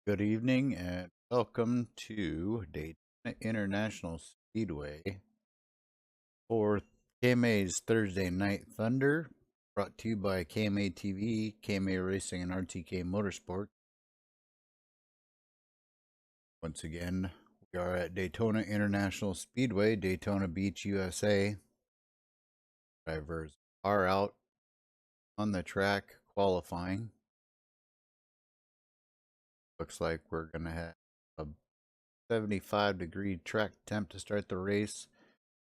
Good evening and welcome to Daytona International Speedway for KMA's Thursday Night Thunder, brought to you by KMA TV, KMA Racing, and RTK Motorsport. Once again, we are at Daytona International Speedway, Daytona Beach, USA. Drivers are out on the track qualifying. Looks like we're going to have a 75-degree track temp to start the race,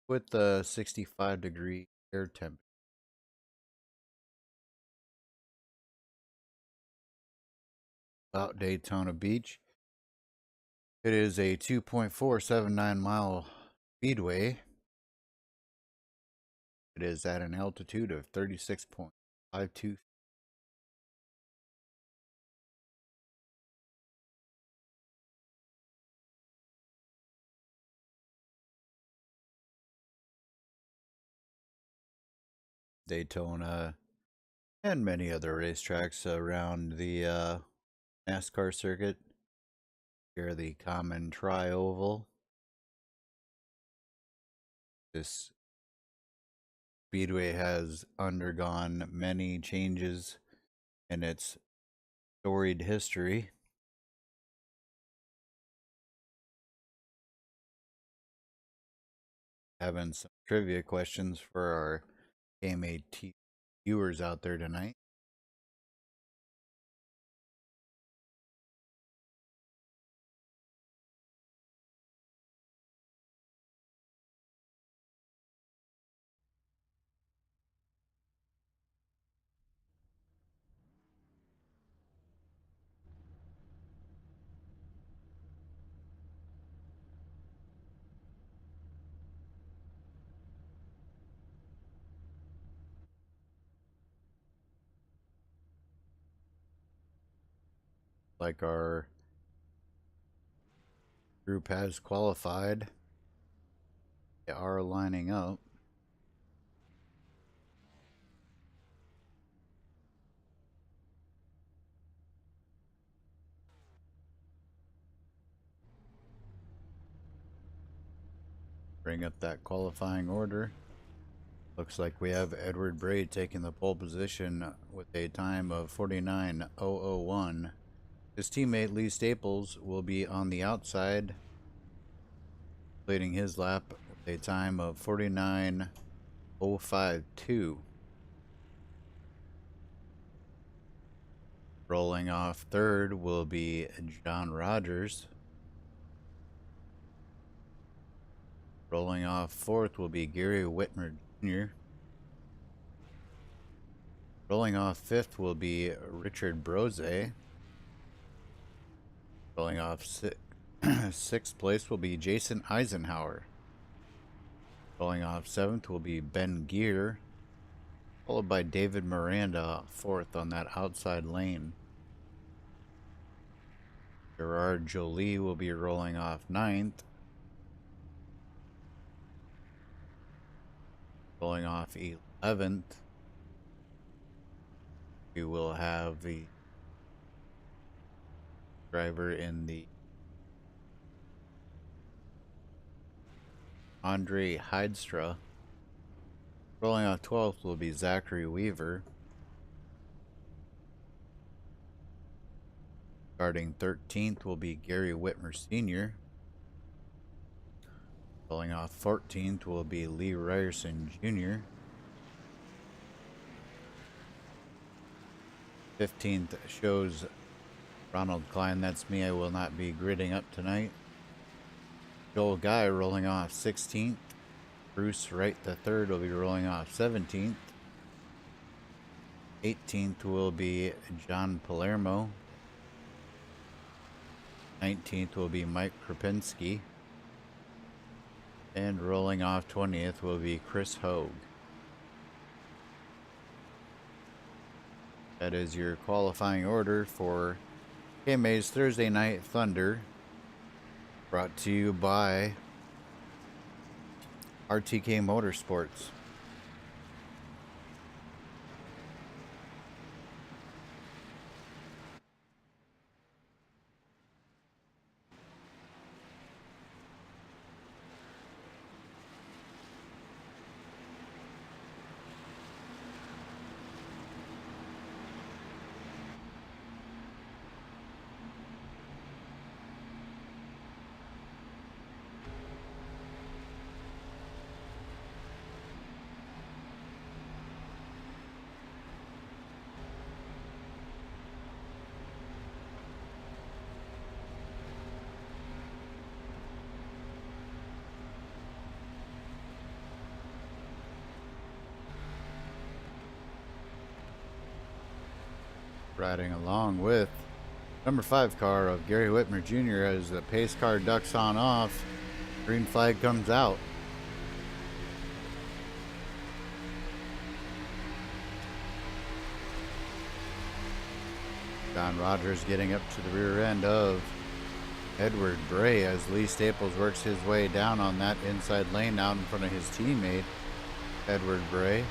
with the 65-degree air temp. About Daytona Beach. It is a 2.479 mile speedway. It is at an altitude of 36.52. Daytona and many other racetracks around the NASCAR circuit. Here, the common tri-oval. This speedway has undergone many changes in its storied history. Having some trivia questions for our KMA viewers out there tonight. Like our group has qualified, they are lining up. Bring up that qualifying order. Looks like we have Edward Bray taking the pole position with a time of 49.001. His teammate Lee Staples will be on the outside, completing his lap with a time of 49.052. Rolling off third will be John Rogers. Rolling off fourth will be Gary Whitmer Jr. Rolling off fifth will be Richard Brose. Rolling off sixth place will be Jason Eisenhower. Rolling off seventh will be Ben Gear, followed by David Miranda fourth on that outside lane. Gerard Jolie will be rolling off ninth. Rolling off 11th, we will have the driver in the Andre Heidstra. Rolling off 12th will be Zachary Weaver. Starting 13th will be Gary Whitmer Sr. Rolling off 14th will be Lee Ryerson Jr. 15th shows Ronald Klein. That's me. I will not be gridding up tonight. Joel Guy rolling off 16th. Bruce Wright III will be rolling off 17th. 18th will be John Palermo. 19th will be Mike Krupinski. And rolling off 20th will be Chris Hogue. That is your qualifying order for KMA's Thursday Night Thunder, brought to you by RTK Motorsports. riding along with number 5 car of Gary Whitmer Jr. as the pace car ducks on off. Green flag comes out. John Rogers getting up to the rear end of Edward Bray as Lee Staples works his way down on that inside lane out in front of his teammate, Edward Bray.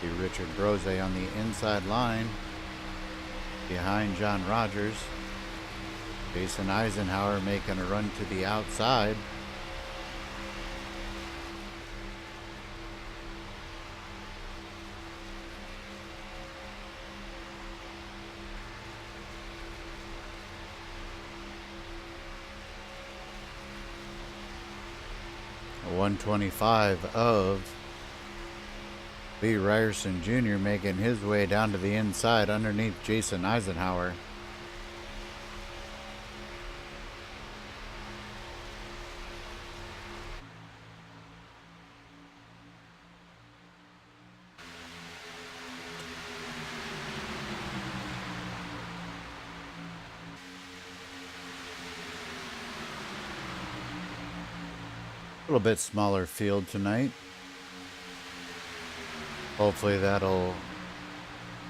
See Richard Brose on the inside line behind John Rogers. Jason Eisenhower making a run to the outside. A 125 of Lee Ryerson Jr. making his way down to the inside underneath Jason Eisenhower. A little bit smaller field tonight. Hopefully that'll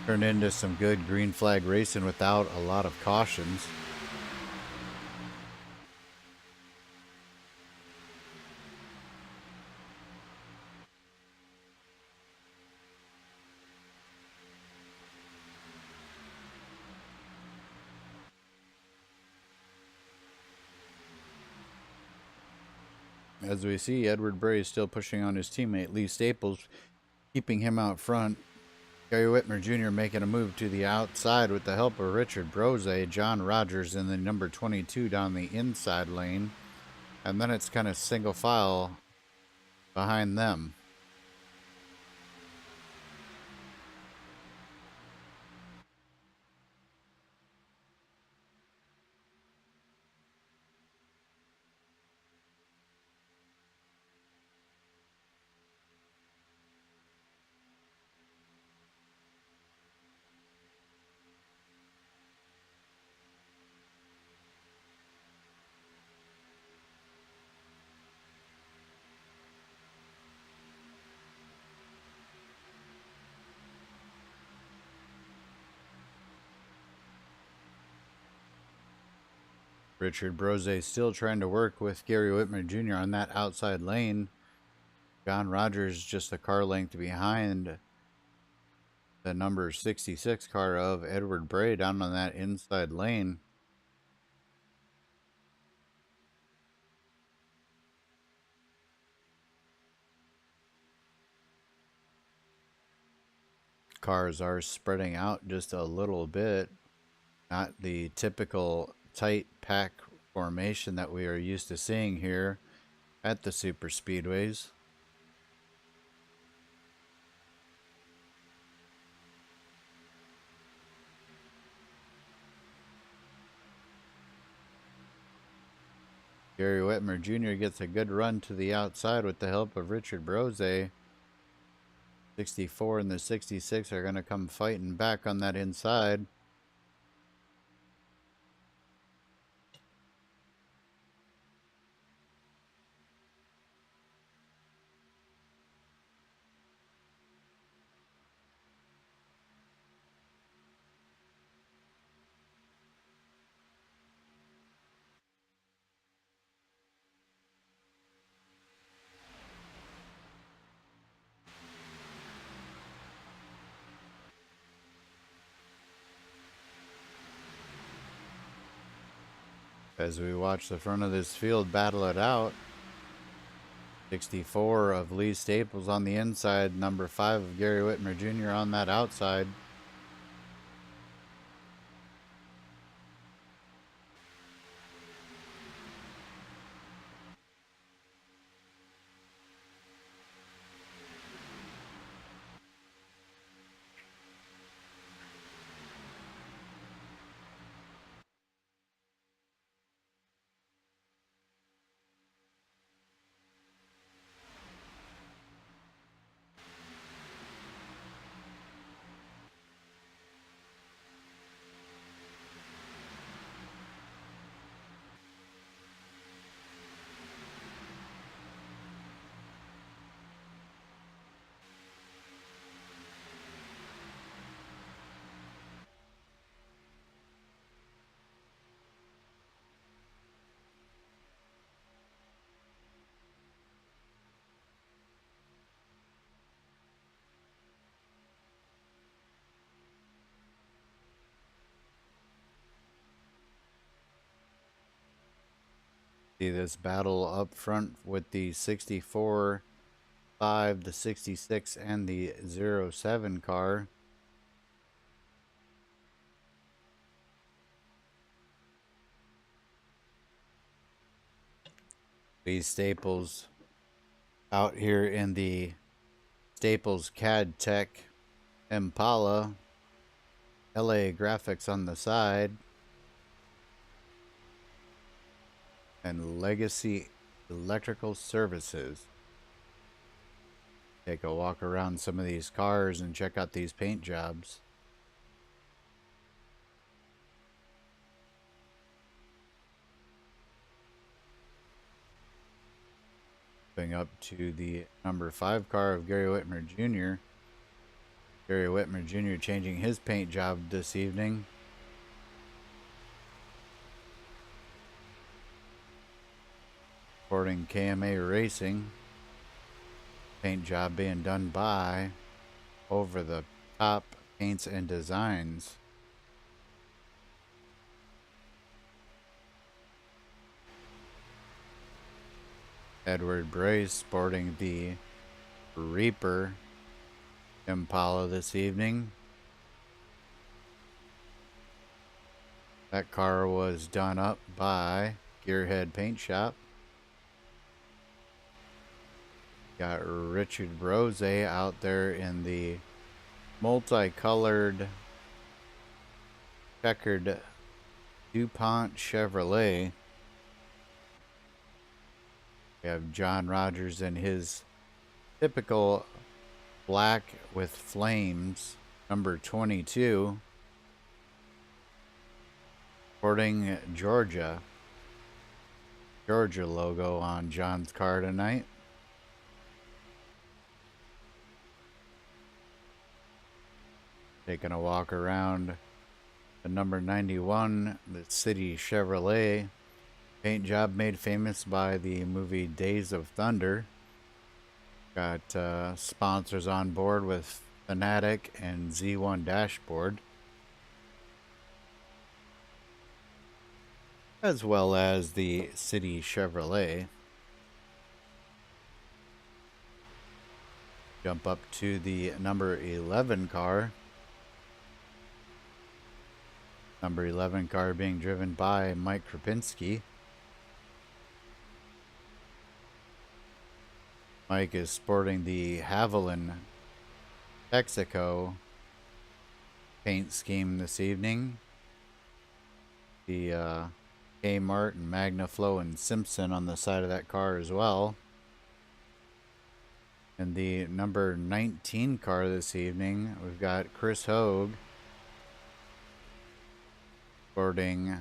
turn into some good green flag racing without a lot of cautions. As we see, Edward Bray is still pushing on his teammate Lee Staples, keeping him out front. Gary Whitmer Jr. making a move to the outside with the help of Richard Brose. John Rogers in the number 22 down the inside lane. And then it's kind of single file behind them. Richard Brose still trying to work with Gary Whitmer Jr. on that outside lane. John Rogers just a car length behind the number 66 car of Edward Bray down on that inside lane. Cars are spreading out just a little bit. Not the typical tight pack formation that we are used to seeing here at the super speedways. Gary Whitmer Jr. gets a good run to the outside with the help of Richard Brose. 64 and the 66 are going to come fighting back on that inside. As we watch the front of this field battle it out. 64 of Lee Staples on the inside. Number 5 of Gary Whitmer Jr. on that outside. See this battle up front with the 64, 5, the 66, and the 07 car. These Staples out here in the Staples CAD Tech Impalla. LA graphics on the side. And Legacy Electrical Services. Take a walk around some of these cars and check out these paint jobs. Going up to the number 5 car of Gary Whitmer Jr. Gary Whitmer Jr. changing his paint job this evening. Supporting KMA Racing. Paint job being done by Over the Top Paints and Designs. Edward Brace sporting the Reaper Impala this evening. That car was done up by Gearhead Paint Shop. Got Richard Rose out there in the multicolored checkered DuPont Chevrolet. We have John Rogers in his typical black with flames, number 22. Sporting Georgia logo on John's car tonight. Taking a walk around the number 91, the City Chevrolet. Paint job made famous by the movie Days of Thunder. Got sponsors on board with Fanatic and Z1 Dashboard, as well as the City Chevrolet. Jump up to the number 11 car. Number 11 car being driven by Mike Krapinski. Mike is sporting the Haviland Texaco paint scheme this evening. The Kmart and Magnaflow and Simpson on the side of that car as well. And the number 19 car this evening, we've got Chris Hogue sporting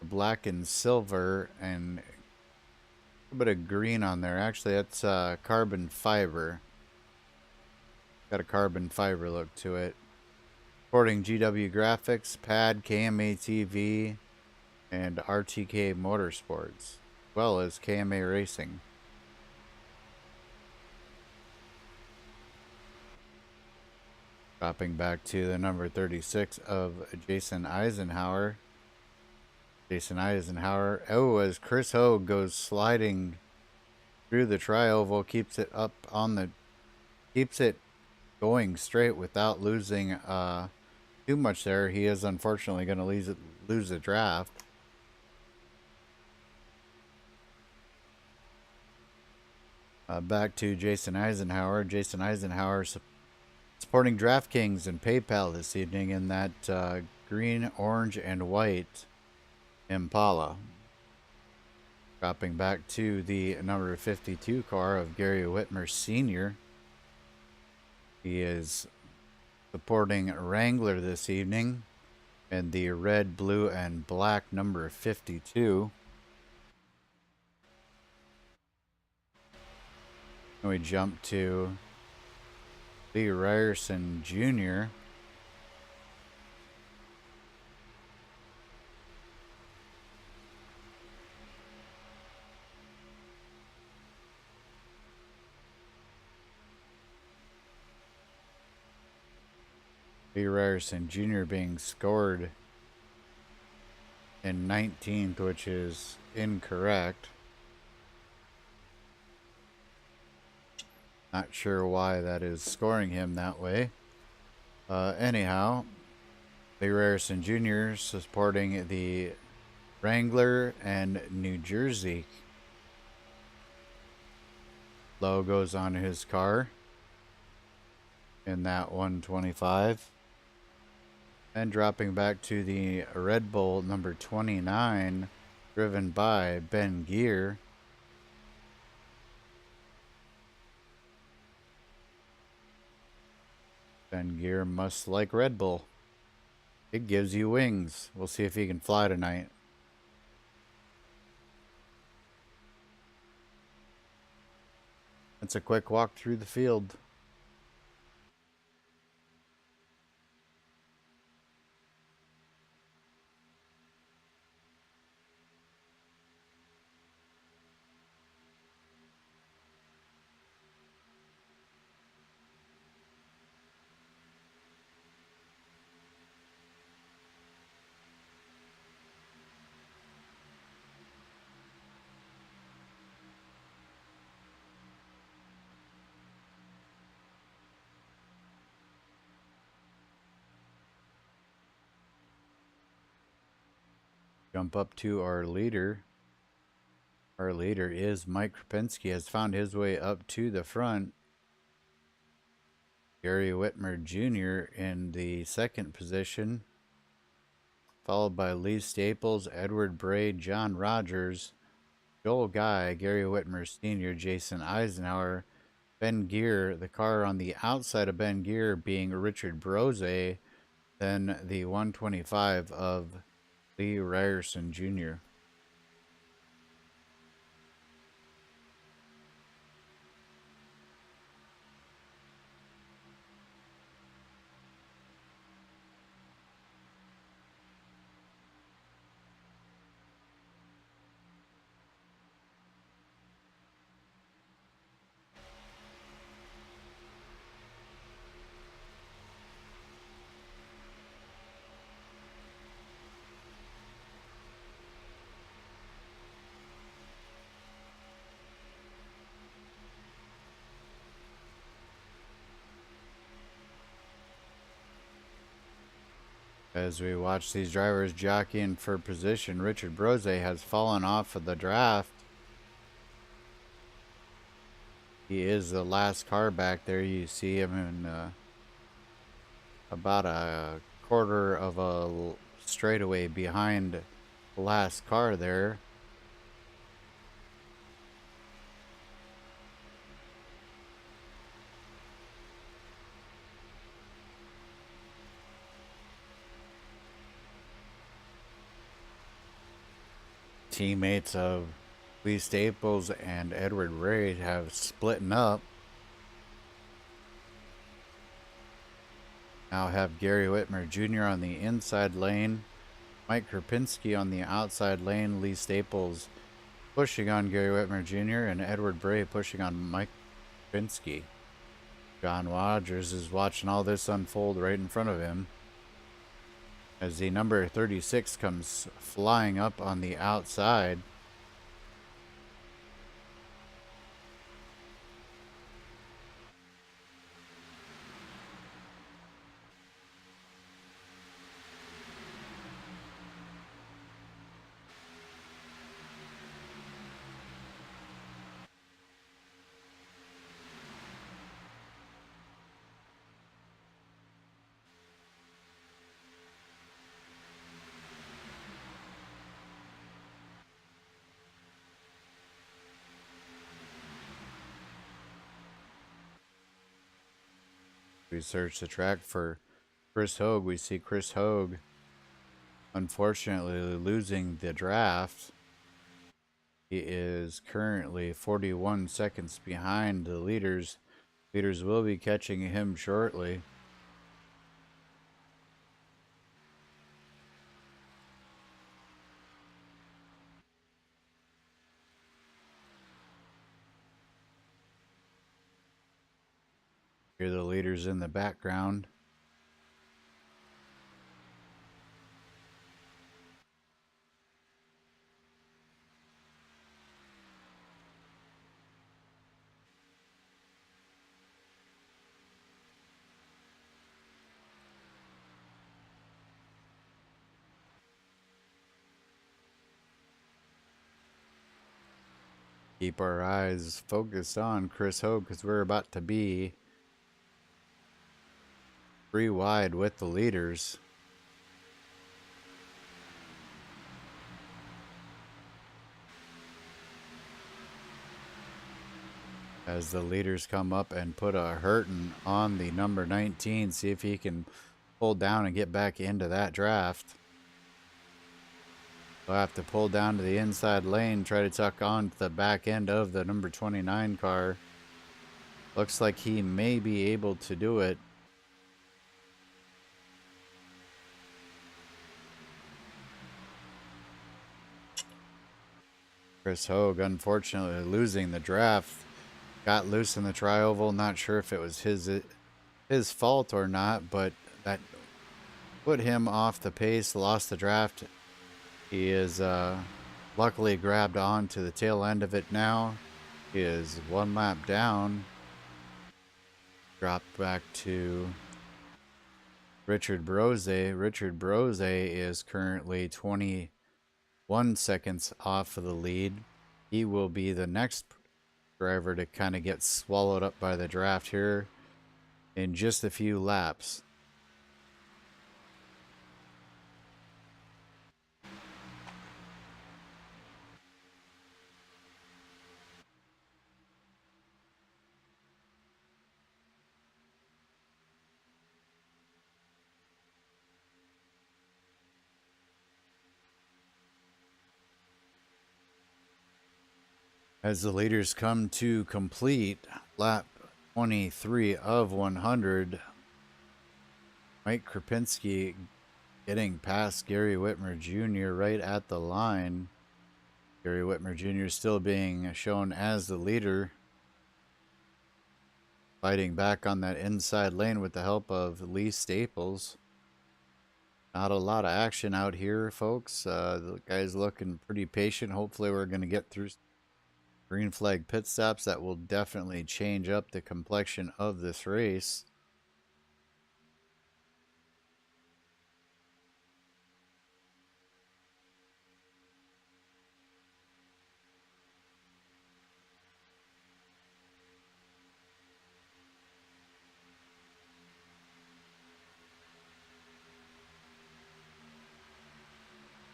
black and silver and a bit of green on there. Actually, that's carbon fiber. Got a carbon fiber look to it. Sporting GW Graphics, Pad, KMA TV, and RTK Motorsports, as well as KMA Racing. Dropping back to the number 36 of Jason Eisenhower. Jason Eisenhower. Oh, as Chris Hogue goes sliding through the tri-oval, keeps it up on the, keeps it going straight without losing too much there. He is unfortunately going to lose the draft. Back to Jason Eisenhower. Jason Eisenhower supporting DraftKings and PayPal this evening in that green, orange, and white Impala. Dropping back to the number 52 car of Gary Whitmer Sr. He is supporting Wrangler this evening in the red, blue, and black number 52. And we jump to Lee Ryerson Jr. Lee Ryerson Jr. being scored in 19th, which is incorrect. Not sure why that is scoring him that way. Anyhow, Lee Rarison Jr. supporting the Wrangler and New Jersey logos on his car in that 125. And dropping back to the Red Bull number 29, driven by Ben Gear. Ben Gear must like Red Bull. It gives you wings. We'll see if he can fly tonight. It's a quick walk through the field. Jump up to our leader. Our leader is Mike Krupinski, has found his way up to the front. Gary Whitmer Jr. in the second position, followed by Lee Staples, Edward Braid, John Rogers, Joel Guy, Gary Whitmer Sr., Jason Eisenhower, Ben Gear, the car on the outside of Ben Gear being Richard Brose, then the 125 of Lee Ryerson Jr. As we watch these drivers jockeying for position, Richard Brose has fallen off of the draft. He is the last car back there. You see him in about a quarter of a straightaway behind the last car there. Teammates of Lee Staples and Edward Ray have splitting up. Now have Gary Whitmer Jr. on the inside lane, Mike Krupinski on the outside lane, Lee Staples pushing on Gary Whitmer Jr. and Edward Bray pushing on Mike Krupinski. John Rogers is watching all this unfold right in front of him as the number 36 comes flying up on the outside. We search the track for Chris Hogue. We see Chris Hogue unfortunately losing the draft. He is currently 41 seconds behind the leaders. Leaders will be catching him shortly. Hear the leaders in the background. Keep our eyes focused on Chris Hogue because we're about to be 3 wide with the leaders. As the leaders come up and put a hurting on the number 19, see if he can pull down and get back into that draft. We'll have to pull down to the inside lane, try to tuck on to the back end of the number 29 car. Looks like he may be able to do it. Chris Hogue, unfortunately, losing the draft. Got loose in the tri-oval. Not sure if it was his fault or not, but that put him off the pace, lost the draft. He is luckily grabbed on to the tail end of it now. He is 1 lap down. Dropped back to Richard Brose. Richard Brose is currently 21 seconds off of the lead. He will be the next driver to kind of get swallowed up by the draft here in just a few laps. As the leaders come to complete lap 23 of 100, Mike Krapinski getting past Gary Whitmer Jr. right at the line. Gary Whitmer Jr. still being shown as the leader, fighting back on that inside lane with the help of Lee Staples. Not a lot of action out here, folks. The guy's looking pretty patient. Hopefully we're going to get through green flag pit stops that will definitely change up the complexion of this race.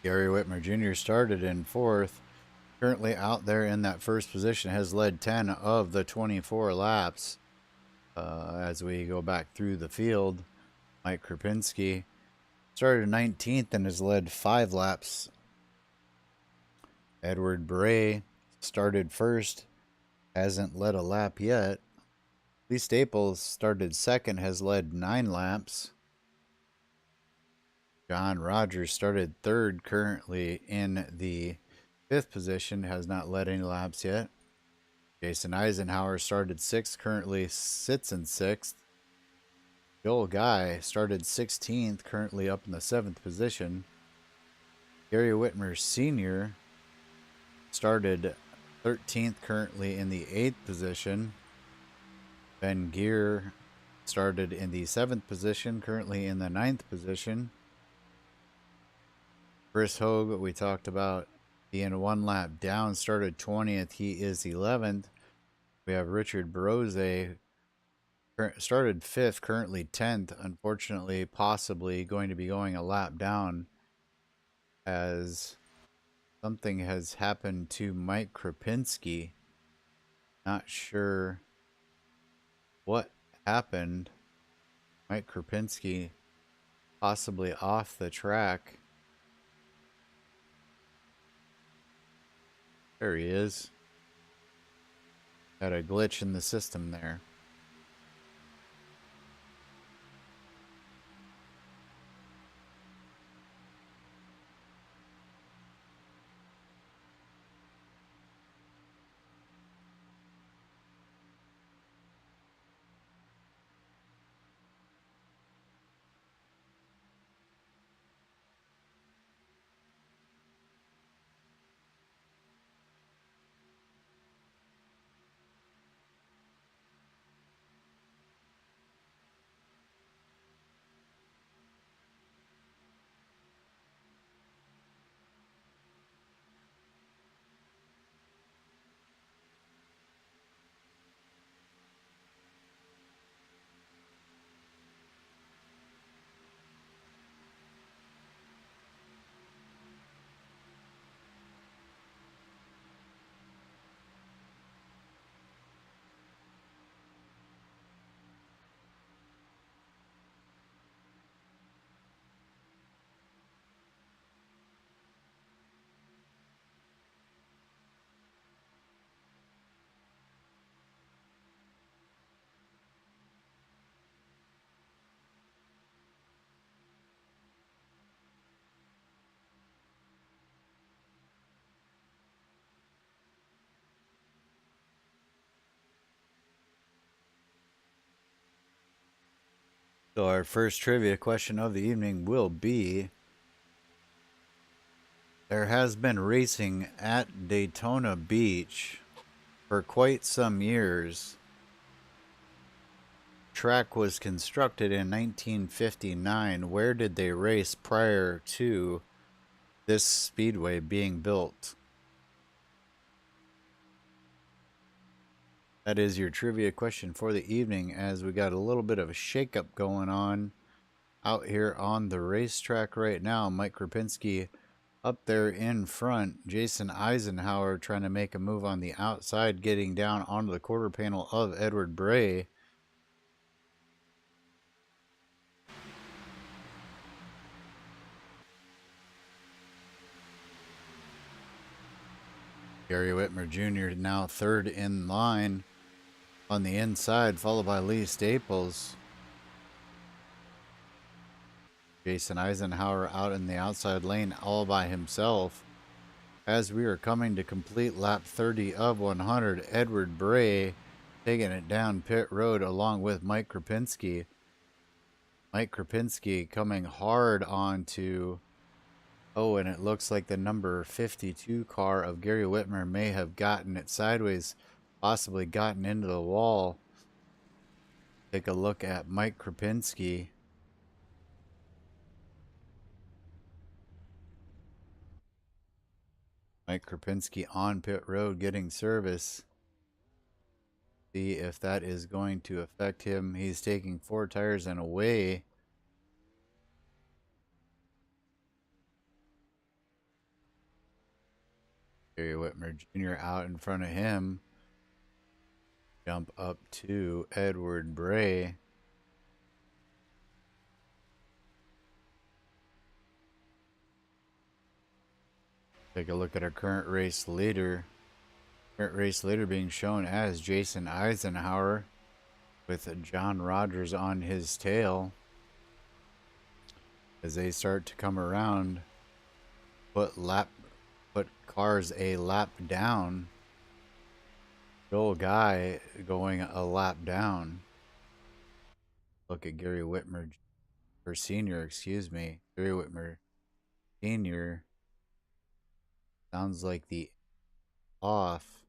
Gary Whitmer Jr. started in 4th. Currently out there in that first position, has led 10 of the 24 laps. As we go back through the field, Mike Krapinski started 19th and has led 5 laps. Edward Bray started first, hasn't led a lap yet. Lee Staples started second, has led 9 laps. John Rogers started third, currently in the 5th position, has not led any laps yet. Jason Eisenhower started 6th, currently sits in 6th. Joel Guy started 16th, currently up in the 7th position. Gary Whitmer Sr. started 13th, currently in the 8th position. Ben Gear started in the 7th position, currently in the 9th position. Chris Hogue, we talked about being 1 lap down, started 20th. He is 11th. We have Richard Brose, started 5th, currently 10th. Unfortunately, possibly going to be going a lap down as something has happened to Mike Krapinski. Not sure what happened. Mike Krapinski possibly off the track. There he is. Had a glitch in the system there. So our first trivia question of the evening will be, there has been racing at Daytona Beach for quite some years. Track was constructed in 1959. Where did they race prior to this speedway being built? That is your trivia question for the evening, as we got a little bit of a shakeup going on out here on the racetrack right now. Mike Krapinski up there in front. Jason Eisenhower trying to make a move on the outside, getting down onto the quarter panel of Edward Bray. Gary Whitmer Jr. now third in line on the inside, followed by Lee Staples. Jason Eisenhower out in the outside lane all by himself. As we are coming to complete lap 30 of 100, Edward Bray taking it down pit road along with Mike Krapinski. Mike Krapinski coming hard onto, oh, and it looks like the number 52 car of Gary Whitmer may have gotten it sideways, possibly gotten into the wall. Take a look at Mike Krapinski. Mike Krapinski on pit road getting service. See if that is going to affect him. He's taking 4 tires and away. Gary Whitmer Jr. out in front of him. Jump up to Edward Bray. Take a look at our current race leader. Current race leader being shown as Jason Eisenhower with John Rogers on his tail. As they start to come around, put cars a lap down. Joel Guy going a lap down. Look at Gary Whitmer, or Senior, excuse me. Gary Whitmer Senior. Sounds like the off.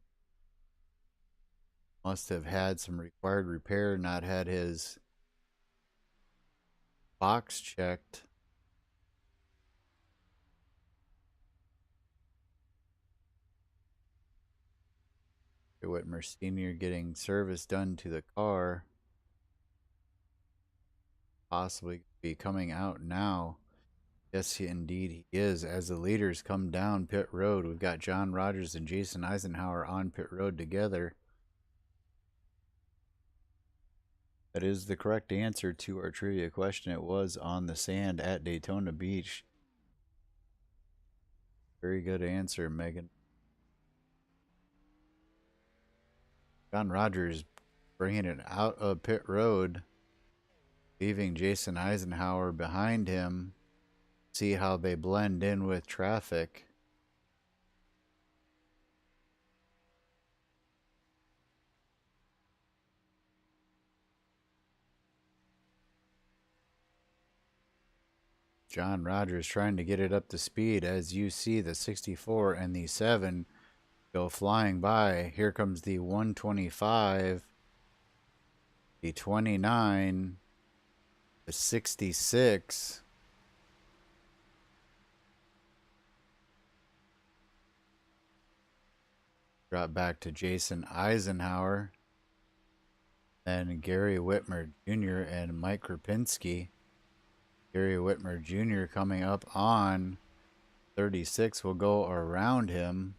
Must have had some required repair, not had his box checked. Whitmer Sr. getting service done to the car. Possibly be coming out now. Yes, indeed he is. As the leaders come down pit road, we've got John Rogers and Jason Eisenhower on pit road together. That is the correct answer to our trivia question. It was on the sand at Daytona Beach. Very good answer, Megan. John Rogers bringing it out of pit road, leaving Jason Eisenhower behind him. See how they blend in with traffic. John Rogers trying to get it up to speed, as you see the 64 and the 7 go flying by. Here comes the 125, the 29, the 66. Drop back to Jason Eisenhower. Then Gary Whitmer Jr. and Mike Krapinski. Gary Whitmer Jr. coming up on 36 will go around him.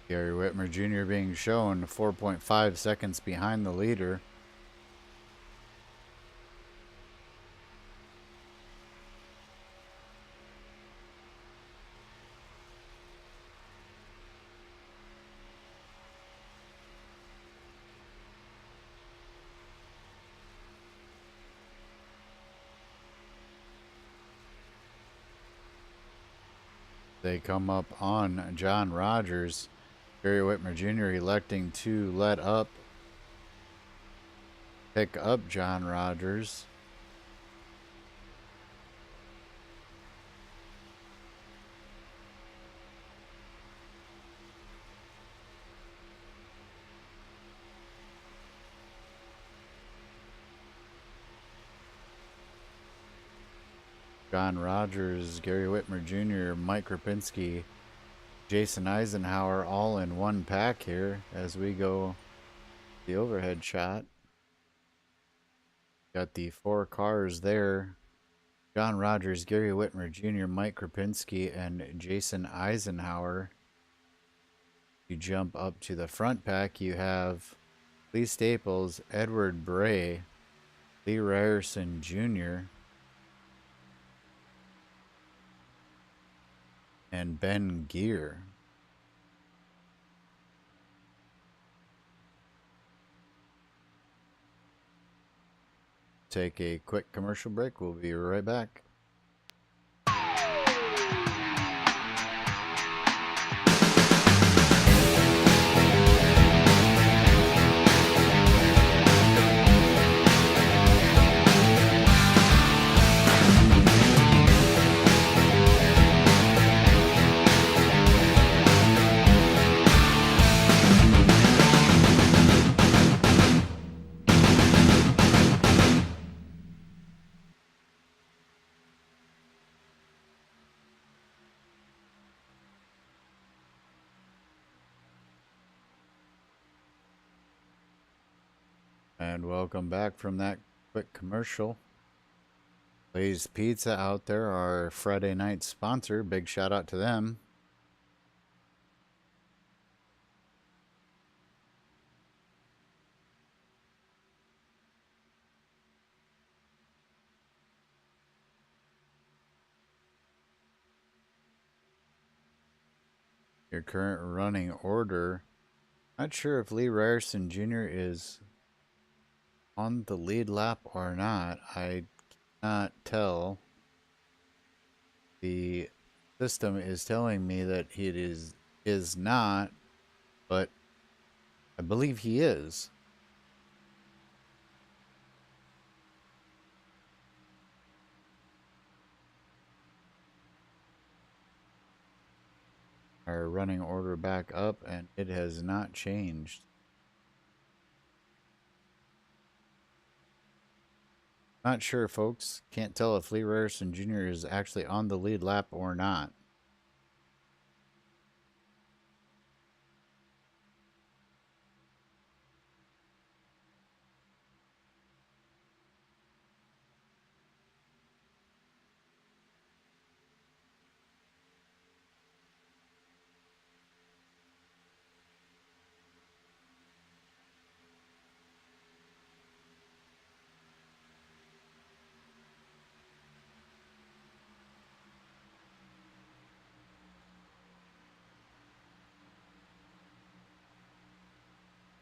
Gary Whitmer Jr. being shown 4.5 seconds behind the leader. They come up on John Rogers. Gary Whitmer Jr. electing to pick up John Rogers. John Rogers, Gary Whitmer Jr., Mike Rapinski, Jason Eisenhower all in one pack here as we go the overhead shot. Got the 4 cars there. John Rogers, Gary Whitmer Jr., Mike Rapinski, and Jason Eisenhower. You jump up to the front pack, you have Lee Staples, Edward Bray, Lee Ryerson Jr., and Ben Gear. Take a quick commercial break. We'll be right back. And welcome back from that quick commercial. Lay's Pizza out there, our Friday night sponsor. Big shout out to them. Your current running order. Not sure if Lee Ryerson Jr. is on the lead lap or not. I cannot tell. The system is telling me that it is not, but I believe he is. Our running order back up, and it has not changed. Not sure, folks. Can't tell if Lee Ryerson Jr. is actually on the lead lap or not.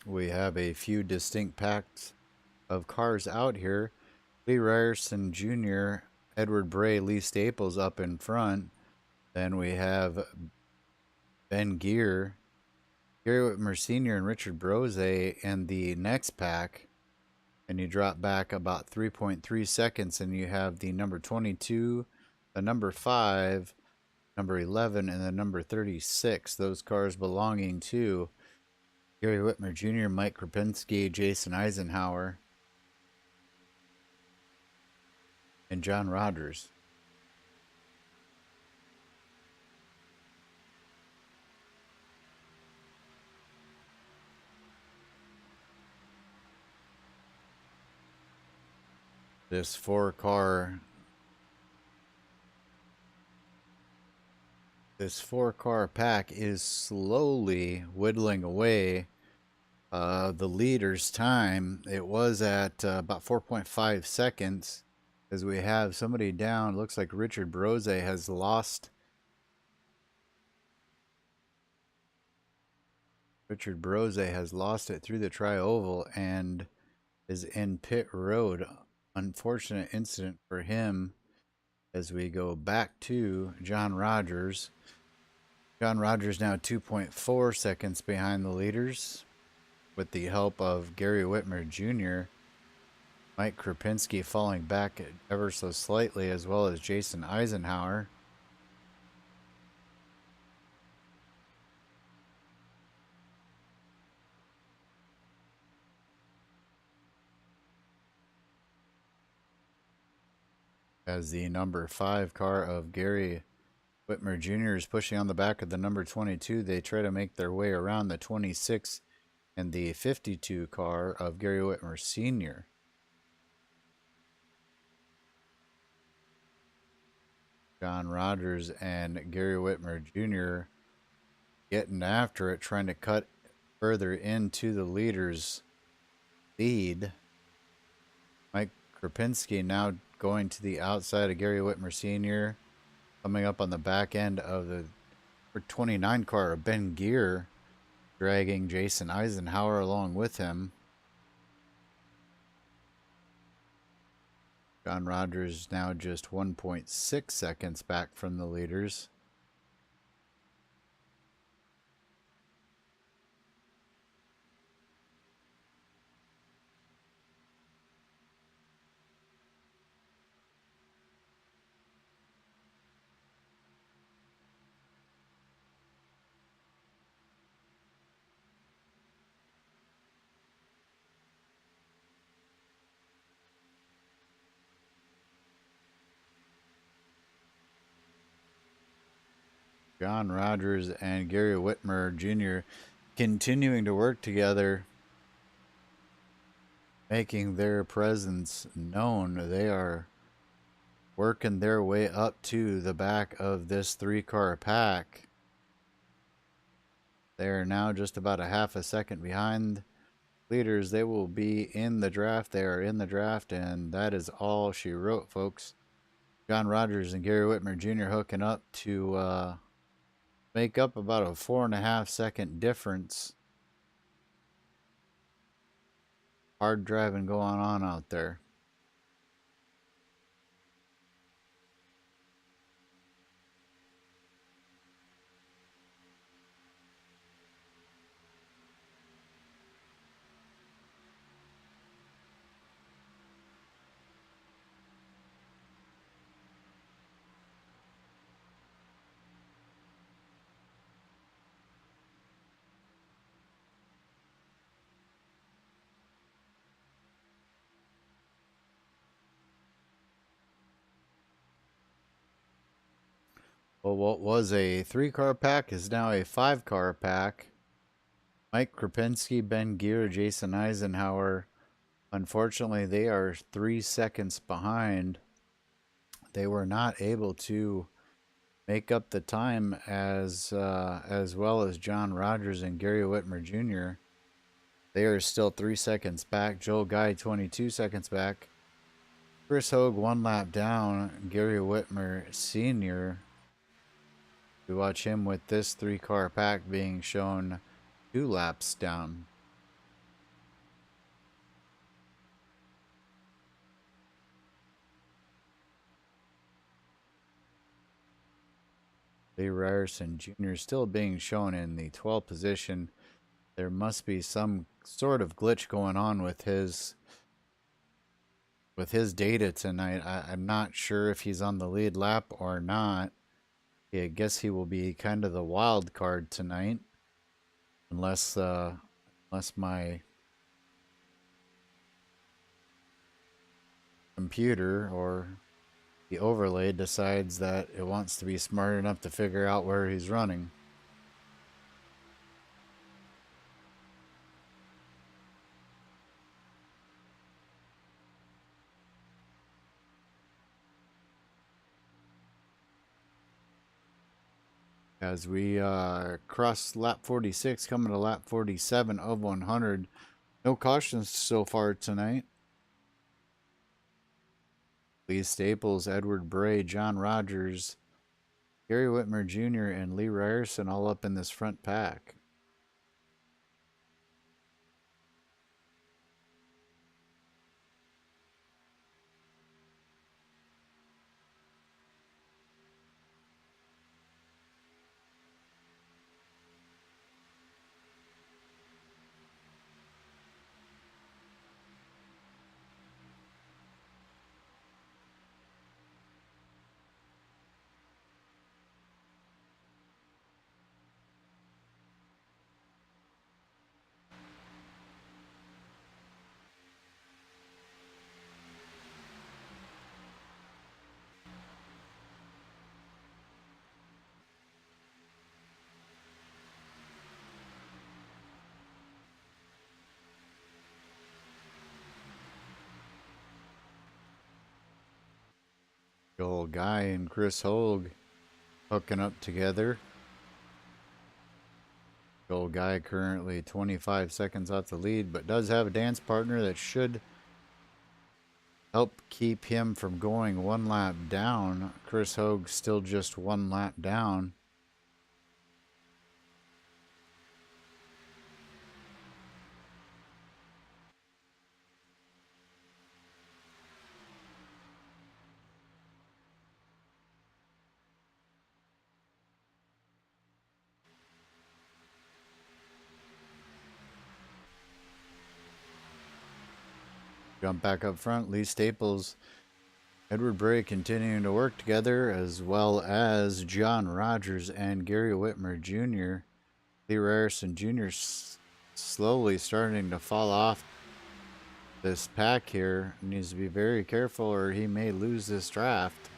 We have a few distinct packs of cars out here. Lee Ryerson Jr., Edward Bray, Lee Staples up in front. Then we have Ben Gear, Gary Whitmer Sr., and Richard Brose in the next pack. And you drop back about 3.3 seconds, and you have the number 22, the number 5, number 11, and the number 36. Those cars belonging to Gary Whitmer Jr., Mike Krapinski, Jason Eisenhower, and John Rogers. This four-car pack is slowly whittling away the leader's time. It was at about 4.5 seconds as we have somebody down. Looks like Richard Brose has lost. Richard Brose has lost it through the tri-oval and is in pit road. Unfortunate incident for him as we go back to John Rogers. John Rogers now 2.4 seconds behind the leaders with the help of Gary Whitmer Jr. Mike Krupinski falling back ever so slightly, as well as Jason Eisenhower. As the number 5 car of Gary Whitmer Jr. is pushing on the back of the number 22, they try to make their way around the 26 and the 52 car of Gary Whitmer Sr. John Rogers and Gary Whitmer Jr. getting after it, trying to cut further into the leader's lead. Mike Krupinski now going to the outside of Gary Whitmer Sr., coming up on the back end of the 29 car of Ben Gear, dragging Jason Eisenhower along with him. John Rogers now just 1.6 seconds back from the leaders. John Rogers and Gary Whitmer Jr. continuing to work together, making their presence known. They are working their way up to the back of this 3-car pack. They are now just about a half a second behind leaders. They will be in the draft. They are in the draft, and that is all she wrote, folks. John Rogers and Gary Whitmer Jr. hooking up to make up about a 4.5 second difference. Hard driving going on out there. Well, what was a 3-car pack is now a 5-car pack. Mike Krupinski, Ben Gear, Jason Eisenhower. Unfortunately, they are 3 seconds behind. They were not able to make up the time as well as John Rogers and Gary Whitmer Jr. They are still 3 seconds back. Joel Guy 22 seconds back. Chris Hogue 1 lap down. Gary Whitmer Sr. We watch him with this 3-car pack being shown 2 laps down. Lee Ryerson Jr. still being shown in the 12th position. There must be some sort of glitch going on with his data tonight. I'm not sure if he's on the lead lap or not. I guess he will be kind of the wild card tonight, unless my computer or the overlay decides that it wants to be smart enough to figure out where he's running. As we cross lap 46, coming to lap 47 of 100. No cautions so far tonight. Lee Staples, Edward Bray, John Rogers, Gary Whitmer Jr., and Lee Ryerson all up in this front pack. Joel Guy and Chris Hogue hooking up together. Joel Guy currently 25 seconds off the lead, but does have a dance partner that should help keep him from going one lap down. Chris Hogue still just one lap down. Jump back up front. Lee Staples, Edward Bray continuing to work together, as well as John Rogers and Gary Whitmer Jr. Lee Ryerson Jr. Slowly starting to fall off this pack here. Needs to be very careful or he may lose this draft.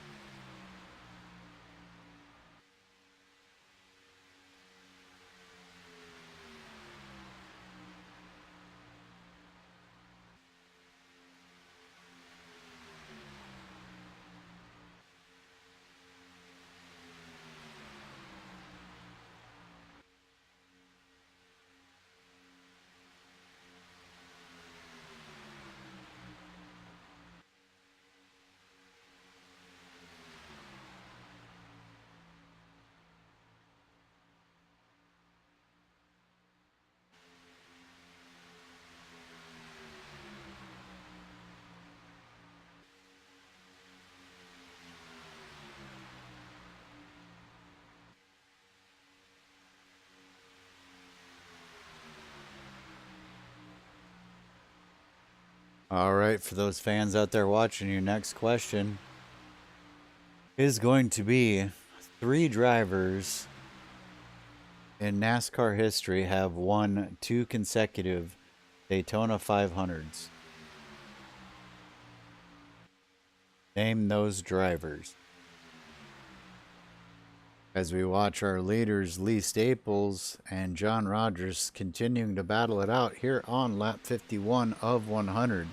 All right, for those fans out there watching, your next question is going to be 3 drivers in NASCAR history have won 2 consecutive Daytona 500s. Name those drivers. As we watch our leaders, Lee Staples and John Rogers, continuing to battle it out here on lap 51 of 100.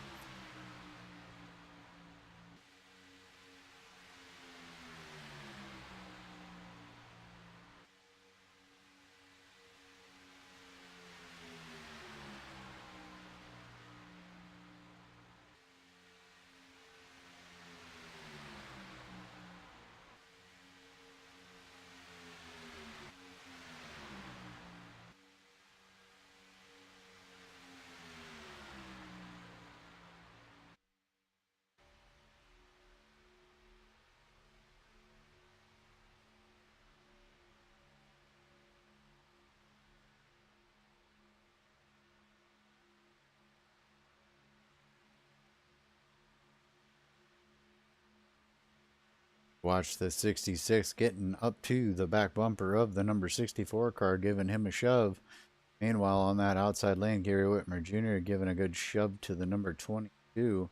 Watch the 66 getting up to the back bumper of the number 64 car, giving him a shove. Meanwhile, on that outside lane, Gary Whitmer Jr. giving a good shove to the number 22.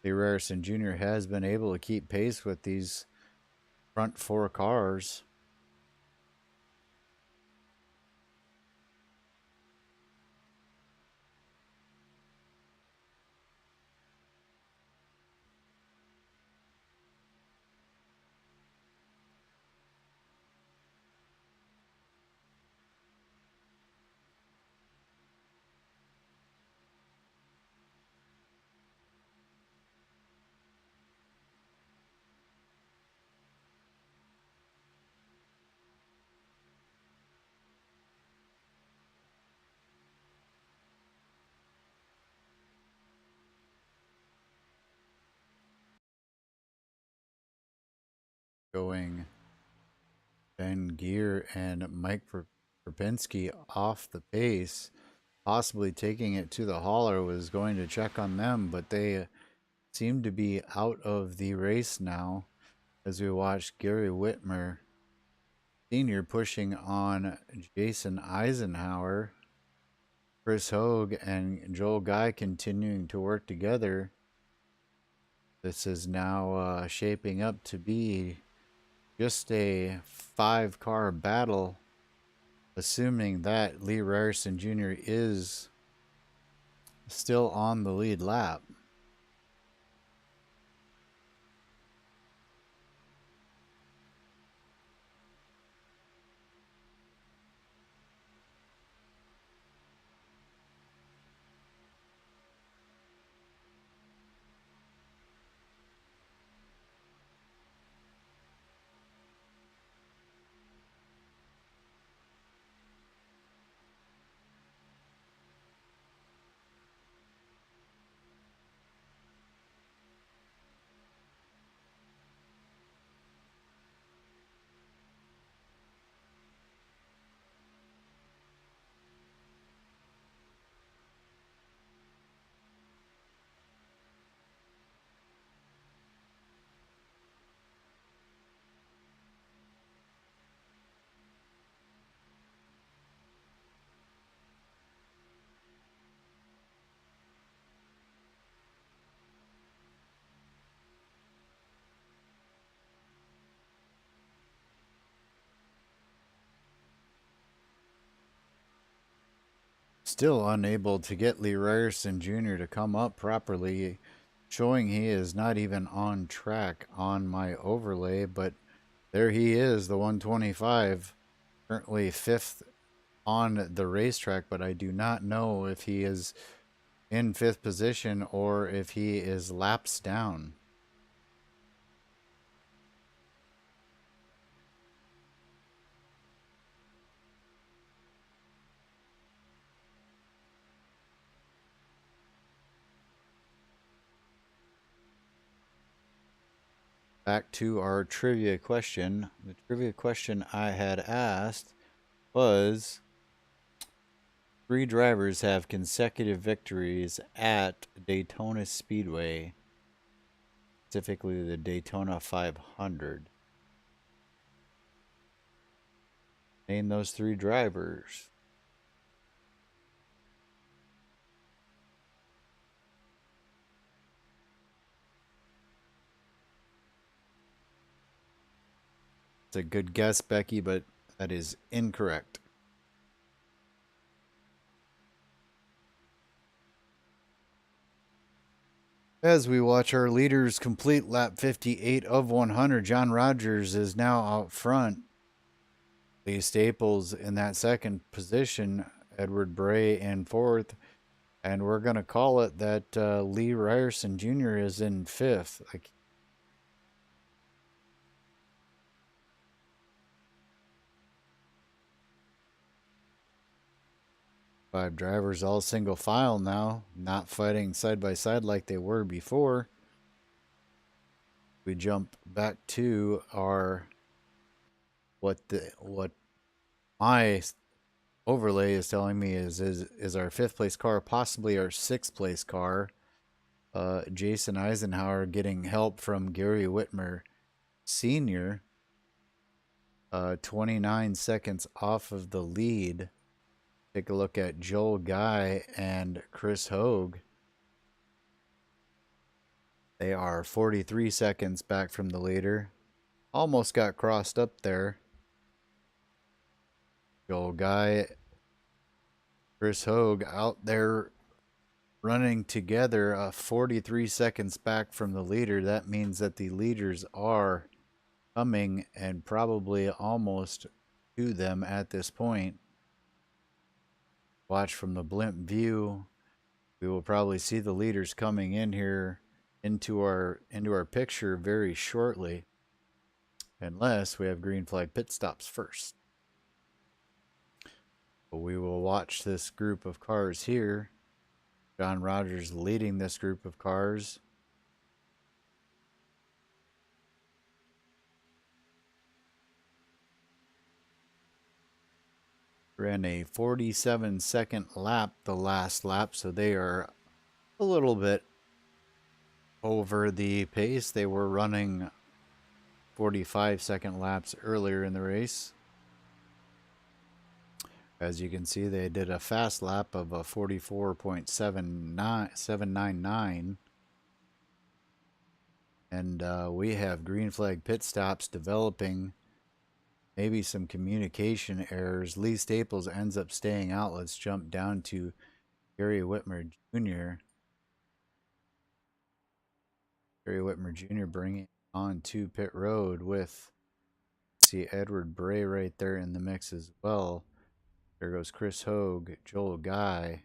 Lee Ryerson Jr. has been able to keep pace with these front 4 cars. Going Ben Gear and Mike Propensky off the pace, possibly taking it to the hauler. Was going to check on them, but they seem to be out of the race now as we watch Gary Whitmer Sr. pushing on Jason Eisenhower. Chris Hogue and Joel Guy continuing to work together. This is now shaping up to be just a 5-car battle, assuming that Lee Ryerson Jr. is still on the lead lap. Still unable to get Lee Ryerson Jr. to come up properly, showing he is not even on track on my overlay, but there he is, the 125, currently 5th on the racetrack, but I do not know if he is in 5th position or if he is laps down. Back to our trivia question. The trivia question I had asked was, 3 drivers have consecutive victories at Daytona Speedway, specifically the Daytona 500. Name those 3 drivers. It's a good guess, Becky, but that is incorrect. As we watch our leaders complete lap 58 of 100, John Rogers is now out front. Lee Staples in that second position, Edward Bray in 4th, and we're going to call it that Lee Ryerson Jr. is in 5th. 5 drivers all single file now, not fighting side by side like they were before. We jump back to our what my overlay is telling me is our 5th place car, possibly our 6th place car. Jason Eisenhower getting help from Gary Whitmer Sr. 29 seconds off of the lead. Take a look at Joel Guy and Chris Hogue. They are 43 seconds back from the leader. Almost got crossed up there. Joel Guy, Chris Hogue out there running together, 43 seconds back from the leader. That means that the leaders are coming and probably almost to them at this point. Watch from the blimp view. We will probably see the leaders coming in here into our picture very shortly, unless we have green flag pit stops first. But we will watch this group of cars here. John Rogers leading this group of cars. Ran a 47-second lap the last lap, so they are a little bit over the pace. They were running 45-second laps earlier in the race. As you can see, they did a fast lap of a 44.799. And we have green flag pit stops developing. Maybe some communication errors. Lee Staples ends up staying out. Let's jump down to Gary Whitmer Jr. Gary Whitmer Jr. bringing on to pit road with, see, Edward Bray right there in the mix as well. There goes Chris Hogue, Joel Guy,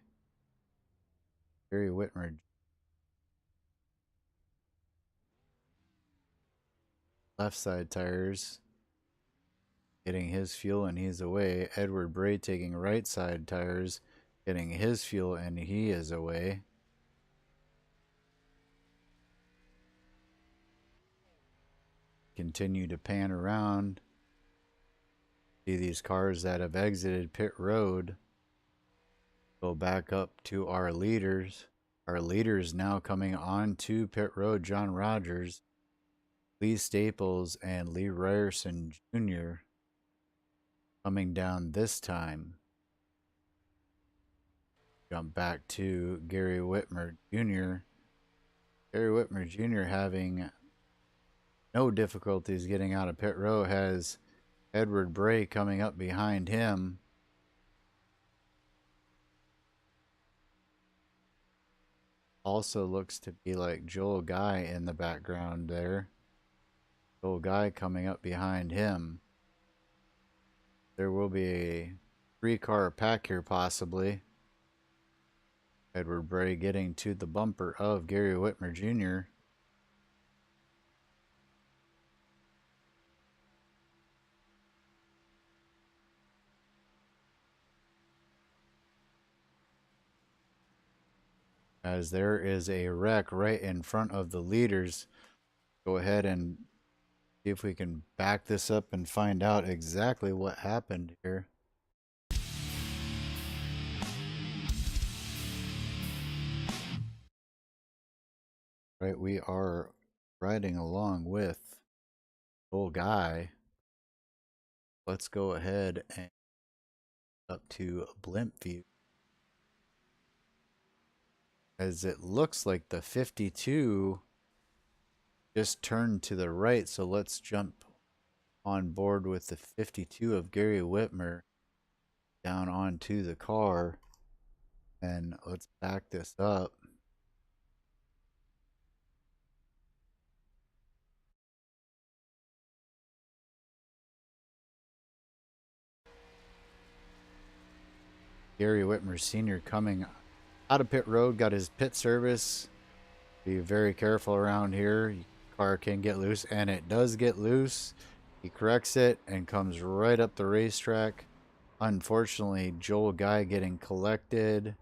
Gary Whitmer. Left side tires, getting his fuel and he's away. Edward Bray taking right side tires, getting his fuel and he is away. Continue to pan around. See these cars that have exited pit road. Go back up to our leaders. Our leaders now coming on to pit road. John Rogers, Lee Staples, and Lee Ryerson Jr. coming down this time. Jump back to Gary Whitmer Jr. Gary Whitmer Jr. having no difficulties getting out of pit row, has Edward Bray coming up behind him. also looks to be like Joel Guy in the background there. Joel Guy coming up behind him. There will be a 3-car pack here possibly. Edward Bray getting to the bumper of Gary Whitmer Jr. As there is a wreck right in front of the leaders. Go ahead and see if we can back this up and find out exactly what happened here. Right, we are riding along with old guy. Let's go ahead and up to blimp view. As it looks like the 52 just turned to the right, so let's jump on board with the 52 of Gary Whitmer down onto the car, and let's back this up. Gary Whitmer Sr. coming out of pit road, got his pit service. Be very careful around here. Car can get loose, and it does get loose. He corrects it and comes right up the racetrack. Unfortunately, Joel Guy getting collected.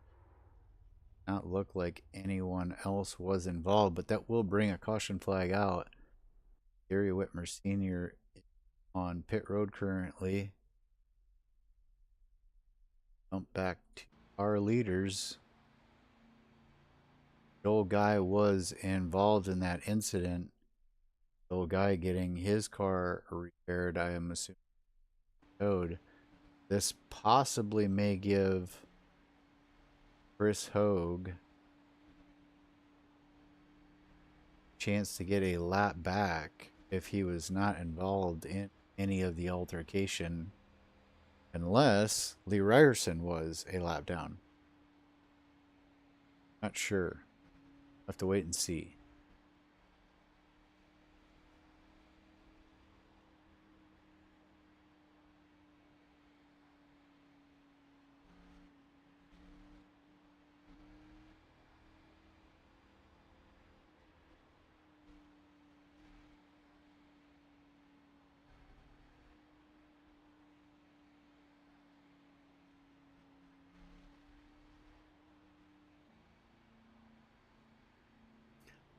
Not look like anyone else was involved, but that will bring a caution flag out. Gary Whitmer Sr. on pit road currently. Jump back to our leaders. Joel Guy was involved in that incident. Joel Guy getting his car repaired, I am assuming towed. This possibly may give Chris Hogue a chance to get a lap back if he was not involved in any of the altercation, unless Lee Ryerson was a lap down. Not sure. Have to wait and see.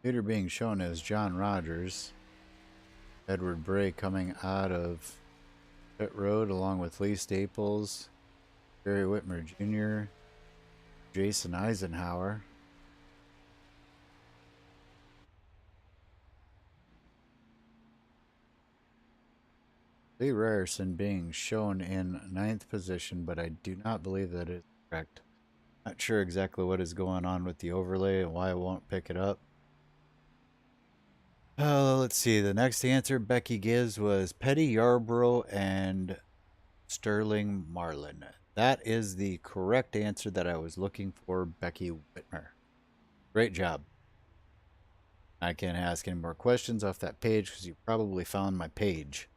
Leader being shown as John Rogers. Edward Bray coming out of pit road along with Lee Staples, Gary Whitmer Jr., Jason Eisenhower. Lee Ryerson being shown in 9th position, but I do not believe that is correct. Not sure exactly what is going on with the overlay and why it won't pick it up. Let's see. The next answer Becky gives was Petty Yarborough and Sterling Marlin. That is the correct answer that I was looking for, Becky Whitmer. Great job. I can't ask any more questions off that page because you probably found my page.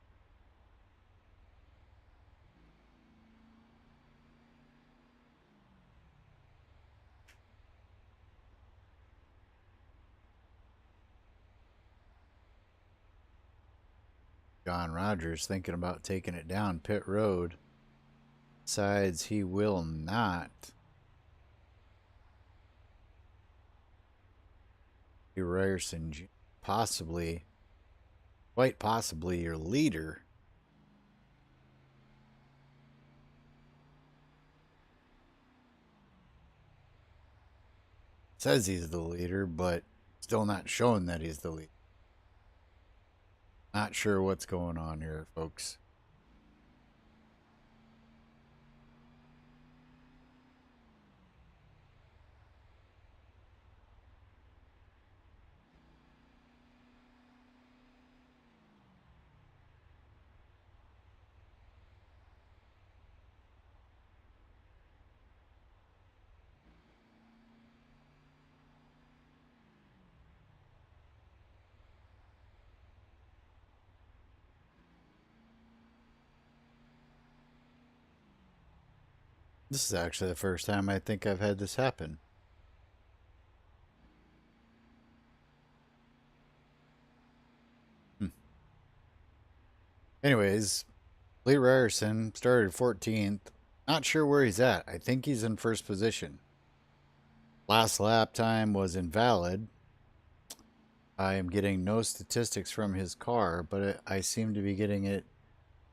John Rogers thinking about taking it down pit road. Decides he will not. Ryerson, possibly, quite possibly your leader. Says he's the leader, but still not showing that he's the leader. Not sure what's going on here, folks. This is actually the first time I think I've had this happen. Hmm. Anyways, Lee Ryerson started 14th. Not sure where he's at. I think he's in first position. Last lap time was invalid. I am getting no statistics from his car, but I seem to be getting it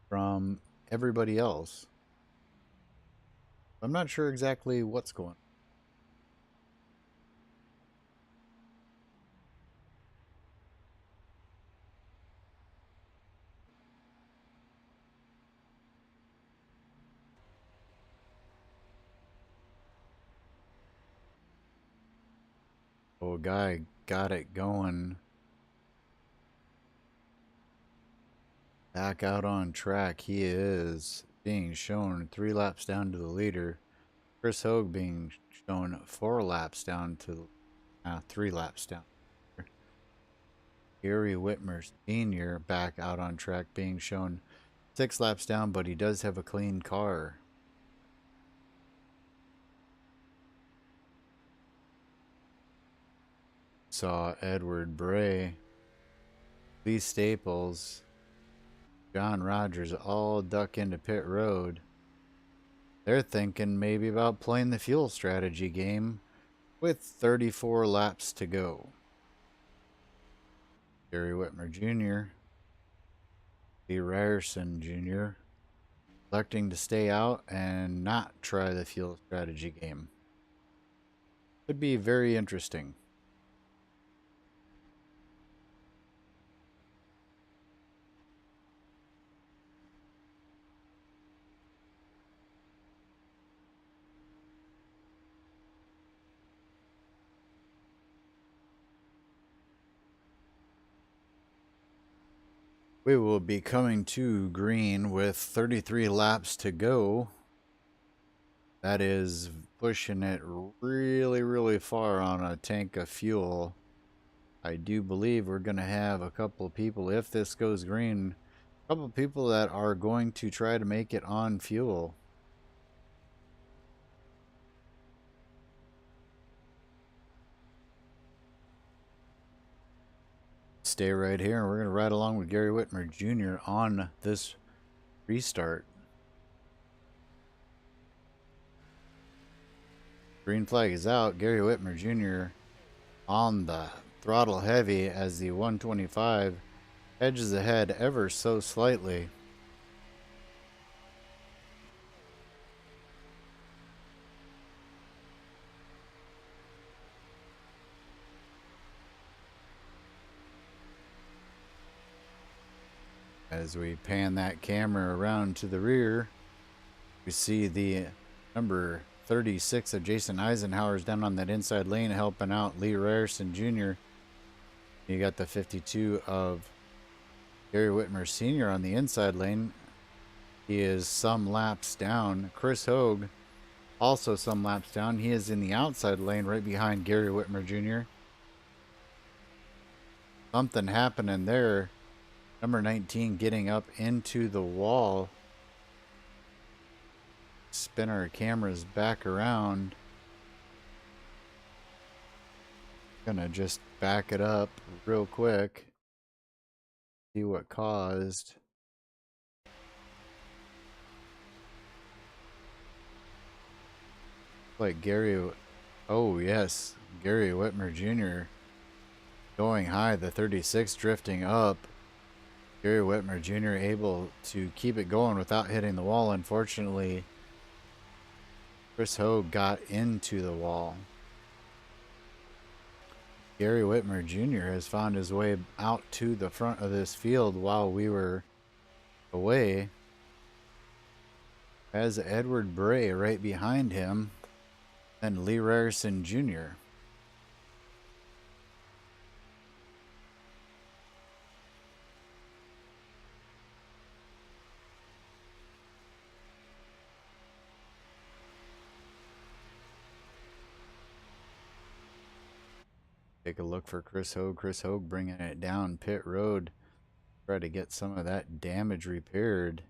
from everybody else. I'm not sure exactly what's going on. Oh, a guy got it going back out on track. He is being shown 3 laps down to the leader. Chris Hogue being shown 4 laps down to 3 laps down. Gary Whitmer Sr. back out on track being shown 6 laps down, but he does have a clean car. Saw Edward Bray, Lee Staples, John Rogers all duck into pit road. They're thinking maybe about playing the fuel strategy game with 34 laps to go. Gary Whitmer Jr., Lee Ryerson Jr., electing to stay out and not try the fuel strategy game. Could be very interesting. We will be coming to green with 33 laps to go. That is pushing it really, really far on a tank of fuel. I do believe we're going to have a couple of people, if this goes green, a couple of people that are going to try to make it on fuel. Stay right here, and we're going to ride along with Gary Whitmer Jr. on this restart. Green flag is out. Gary Whitmer Jr. on the throttle heavy as the 125 edges ahead ever so slightly. As we pan that camera around to the rear, we see the number 36 of Jason Eisenhower's down on that inside lane helping out Lee Ryerson Jr. You got the 52 of Gary Whitmer Sr. on the inside lane. He is some laps down. Chris Hogue also some laps down. He is in the outside lane right behind Gary Whitmer Jr. Something happening there. Number 19 getting up into the wall. Spin our cameras back around. Gonna just back it up real quick. See what caused. Like Gary, oh yes, Gary Whitmer Jr. going high, the 36 drifting up. Gary Whitmer Jr. able to keep it going without hitting the wall. Unfortunately, Chris Hogue got into the wall. Gary Whitmer Jr. has found his way out to the front of this field while we were away. Has Edward Bray right behind him and Lee Ryerson Jr. Take a look for Chris Hogue. Chris Hogue bringing it down pit road. Try to get some of that damage repaired.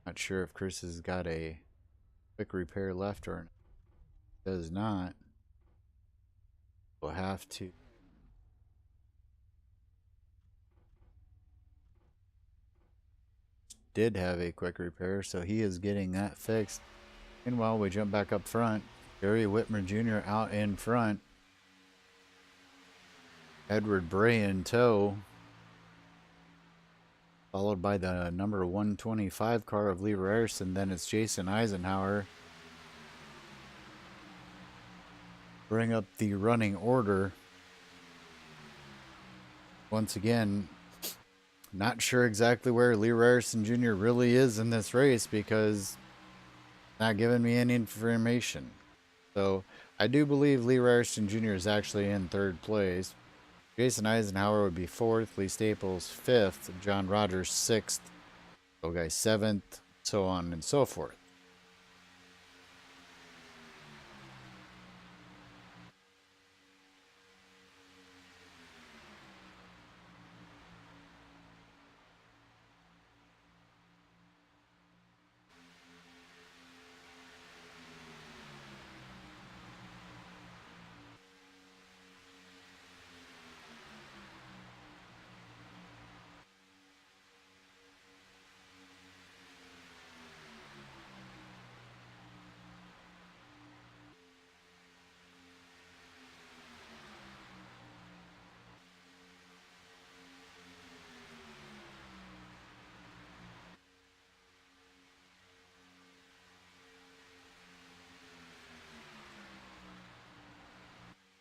Not sure if Chris has got a quick repair left or does not. We'll have to did have a quick repair, so he is getting that fixed. Meanwhile, we jump back up front. Gary Whitmer Jr. out in front. Edward Bray in tow. Followed by the number 125 car of Lee Ryerson. Then it's Jason Eisenhower. Bring up the running order. Once again, not sure exactly where Lee Ryerson Jr. really is in this race because not giving me any information. So I do believe Lee Ryerson Jr. is actually in third place. Jason Eisenhower would be fourth, Lee Staples fifth, John Rogers sixth, Bill Guy seventh, so on and so forth.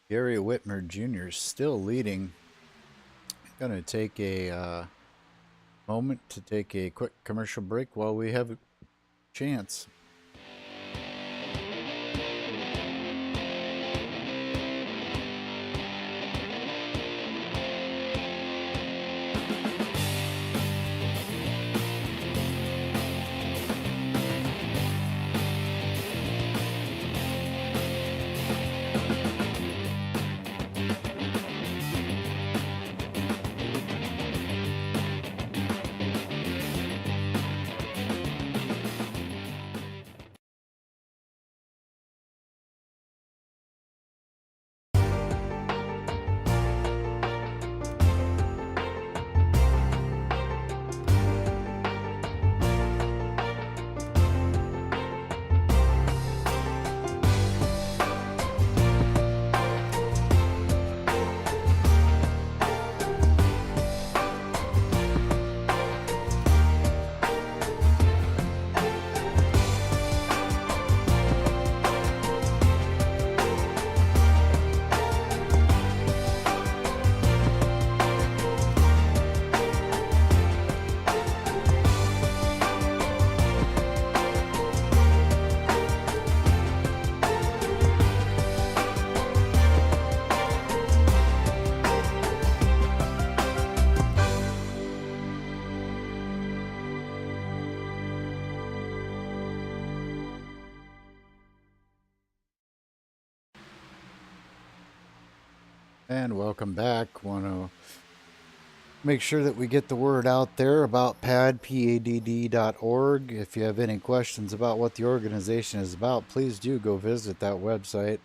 Gary Whitmer Jr. still leading. I'm going to take a moment to take a quick commercial break while we have a chance. And welcome back. Want to make sure that we get the word out there about padd.org. If you have any questions about what the organization is about, please do go visit that website.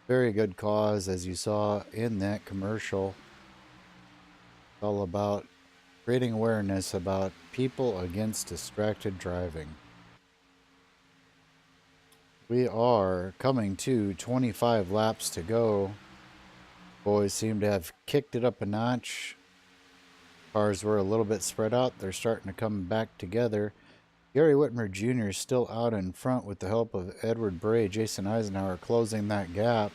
Very good cause, as you saw in that commercial. It's all about creating awareness about people against distracted driving. We are coming to 25 laps to go. Boys seem to have kicked it up a notch. Cars were a little bit spread out. They're starting to come back together. Gary Whitmer Jr. is still out in front with the help of Edward Bray. Jason Eisenhower closing that gap.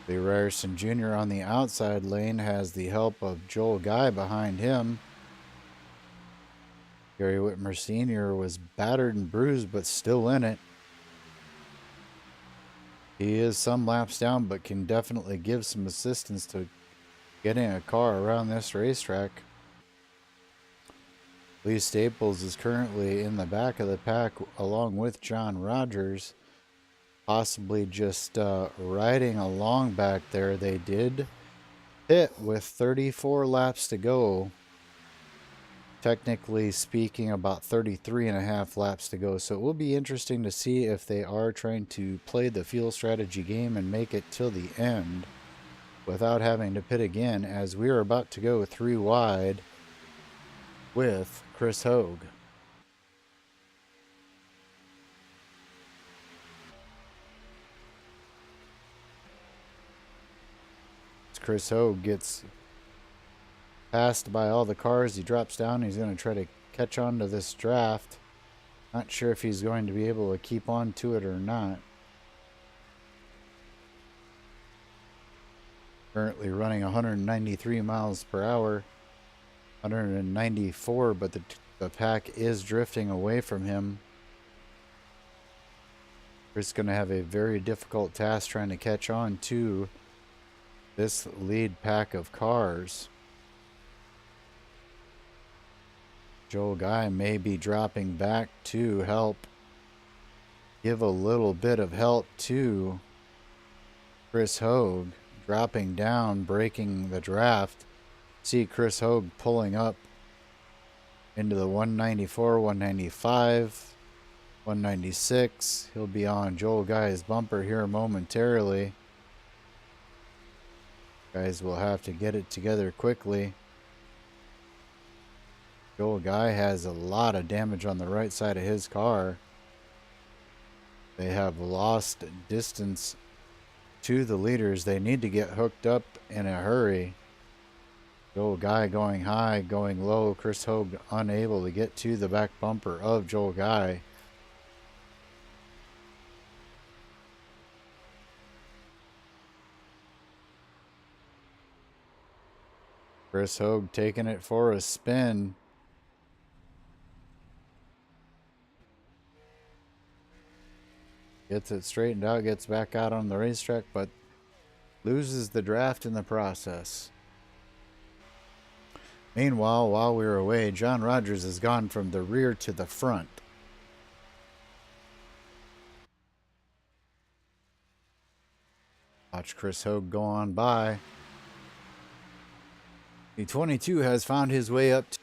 Lee Ryerson Jr. on the outside lane has the help of Joel Guy behind him. Gary Whitmer Sr. was battered and bruised, but still in it. He is some laps down, but can definitely give some assistance to getting a car around this racetrack. Lee Staples is currently in the back of the pack along with John Rogers, possibly just riding along back there. They did hit with 34 laps to go. technically speaking, about 33 and a half laps to go. So it will be interesting to see if they are trying to play the fuel strategy game and make it till the end without having to pit again, as we are about to go 3 wide with Chris Hogue. Chris Hogue gets passed by all the cars. He drops down. He's going to try to catch on to this draft. Not sure if he's going to be able to keep on to it or not. Currently running 193 miles per hour. 194, but the pack is drifting away from him. Chris going to have a very difficult task trying to catch on to this lead pack of cars. Joel Guy may be dropping back to help give a little bit of help to Chris Hogue, dropping down, breaking the draft. See Chris Hogue pulling up into the 194, 195, 196. He'll be on Joel Guy's bumper here momentarily. Guys will have to get it together quickly. Joel Guy has a lot of damage on the right side of his car. They have lost distance to the leaders. They need to get hooked up in a hurry. Joel Guy going high, going low. Chris Hogue unable to get to the back bumper of Joel Guy. Chris Hogue taking it for a spin. Gets it straightened out, gets back out on the racetrack, but loses the draft in the process. Meanwhile, while we were away, John Rogers has gone from the rear to the front. Watch Chris Hogue go on by. The 22 has found his way up to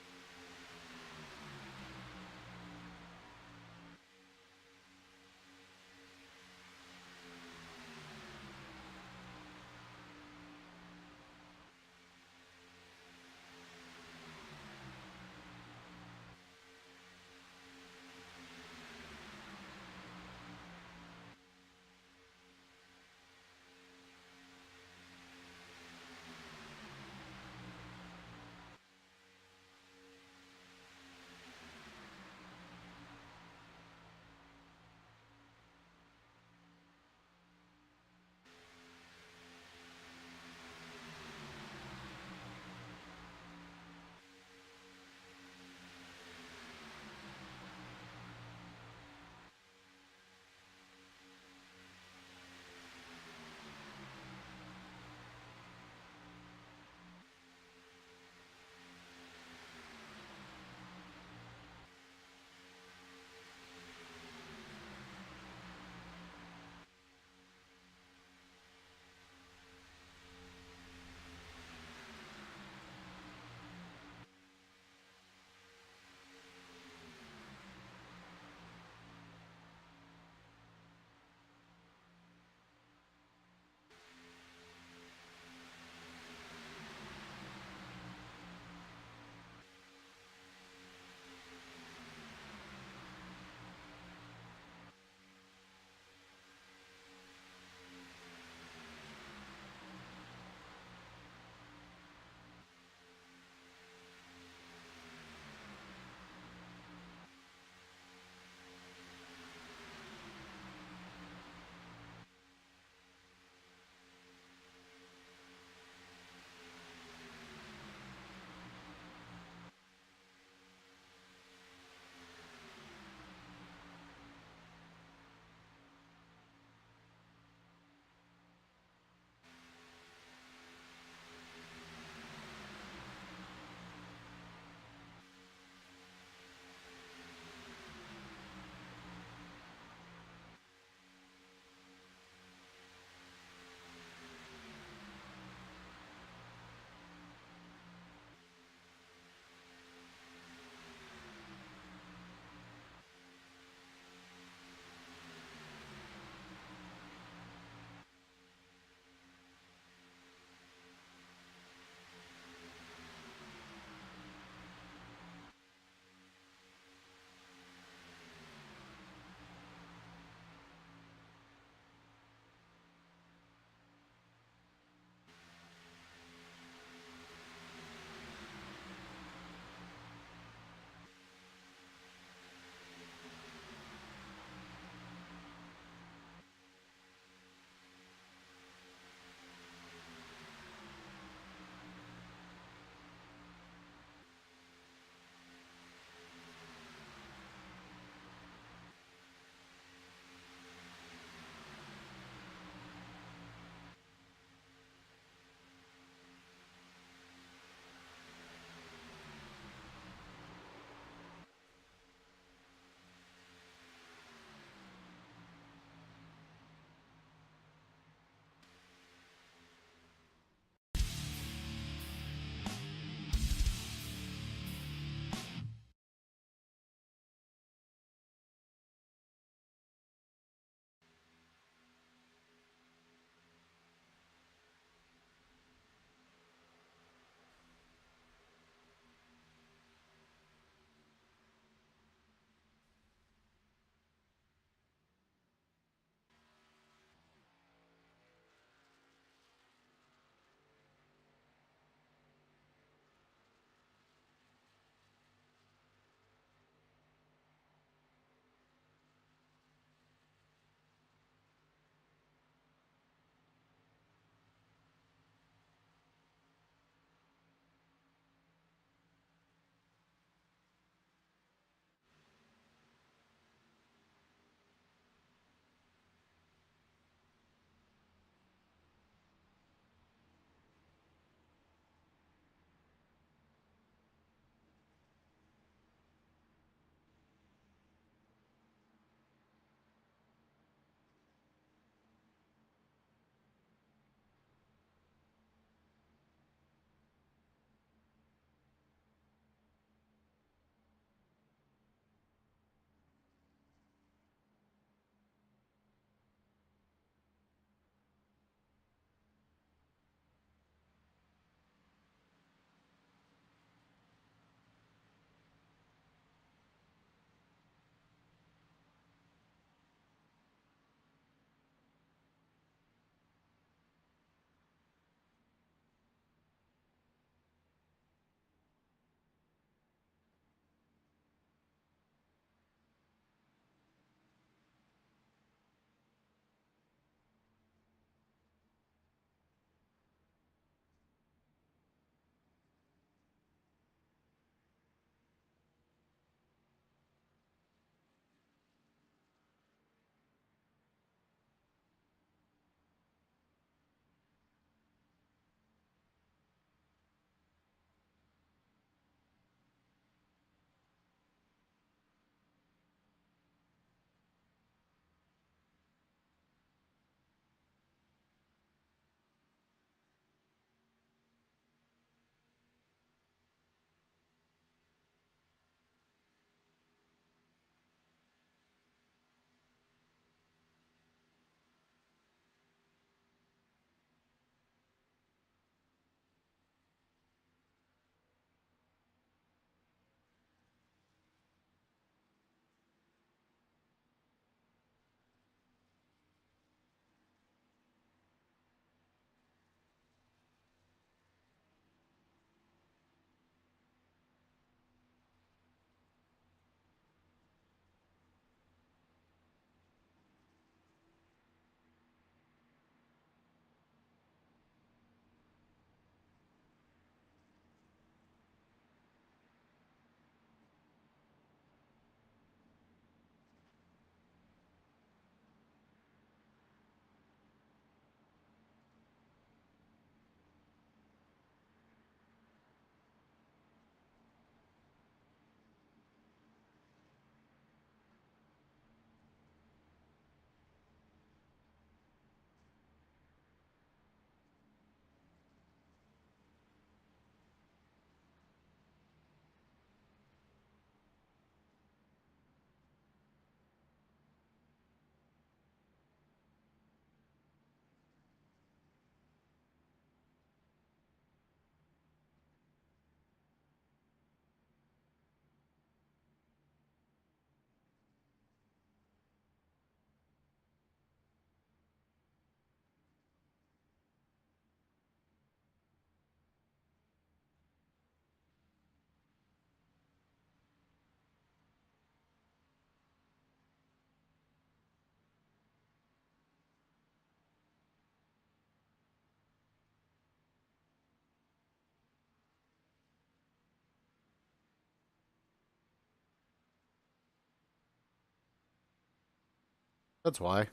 That's why.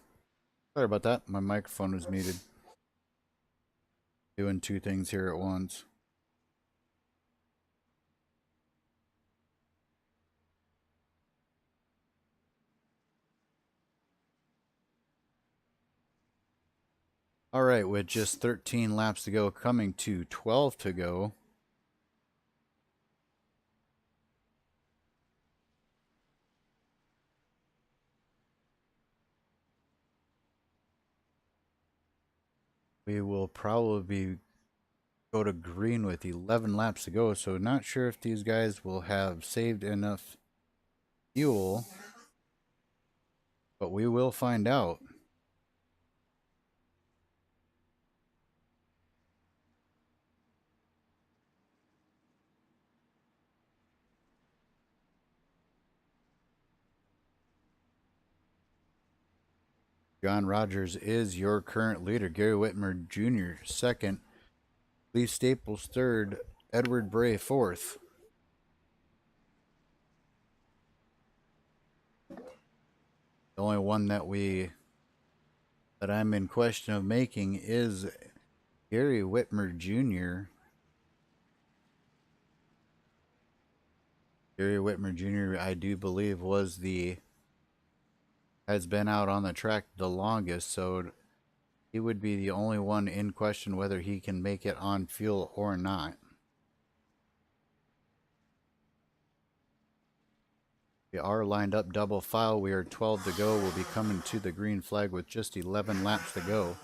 Sorry about that. My microphone was muted. Doing two things here at once. All right, with just 13 laps to go, coming to 12 to go. We will probably go to green with 11 laps to go, so not sure if these guys will have saved enough fuel, but we will find out. John Rogers is your current leader. Gary Whitmer Jr. second. Lee Staples third. Edward Bray fourth. The only one that I'm in question of making is Gary Whitmer Jr. Gary Whitmer Jr. I do believe has been out on the track the longest, so he would be the only one in question whether he can make it on fuel or not. We are lined up double file. We are 12 to go. We'll be coming to the green flag with just 11 laps to go.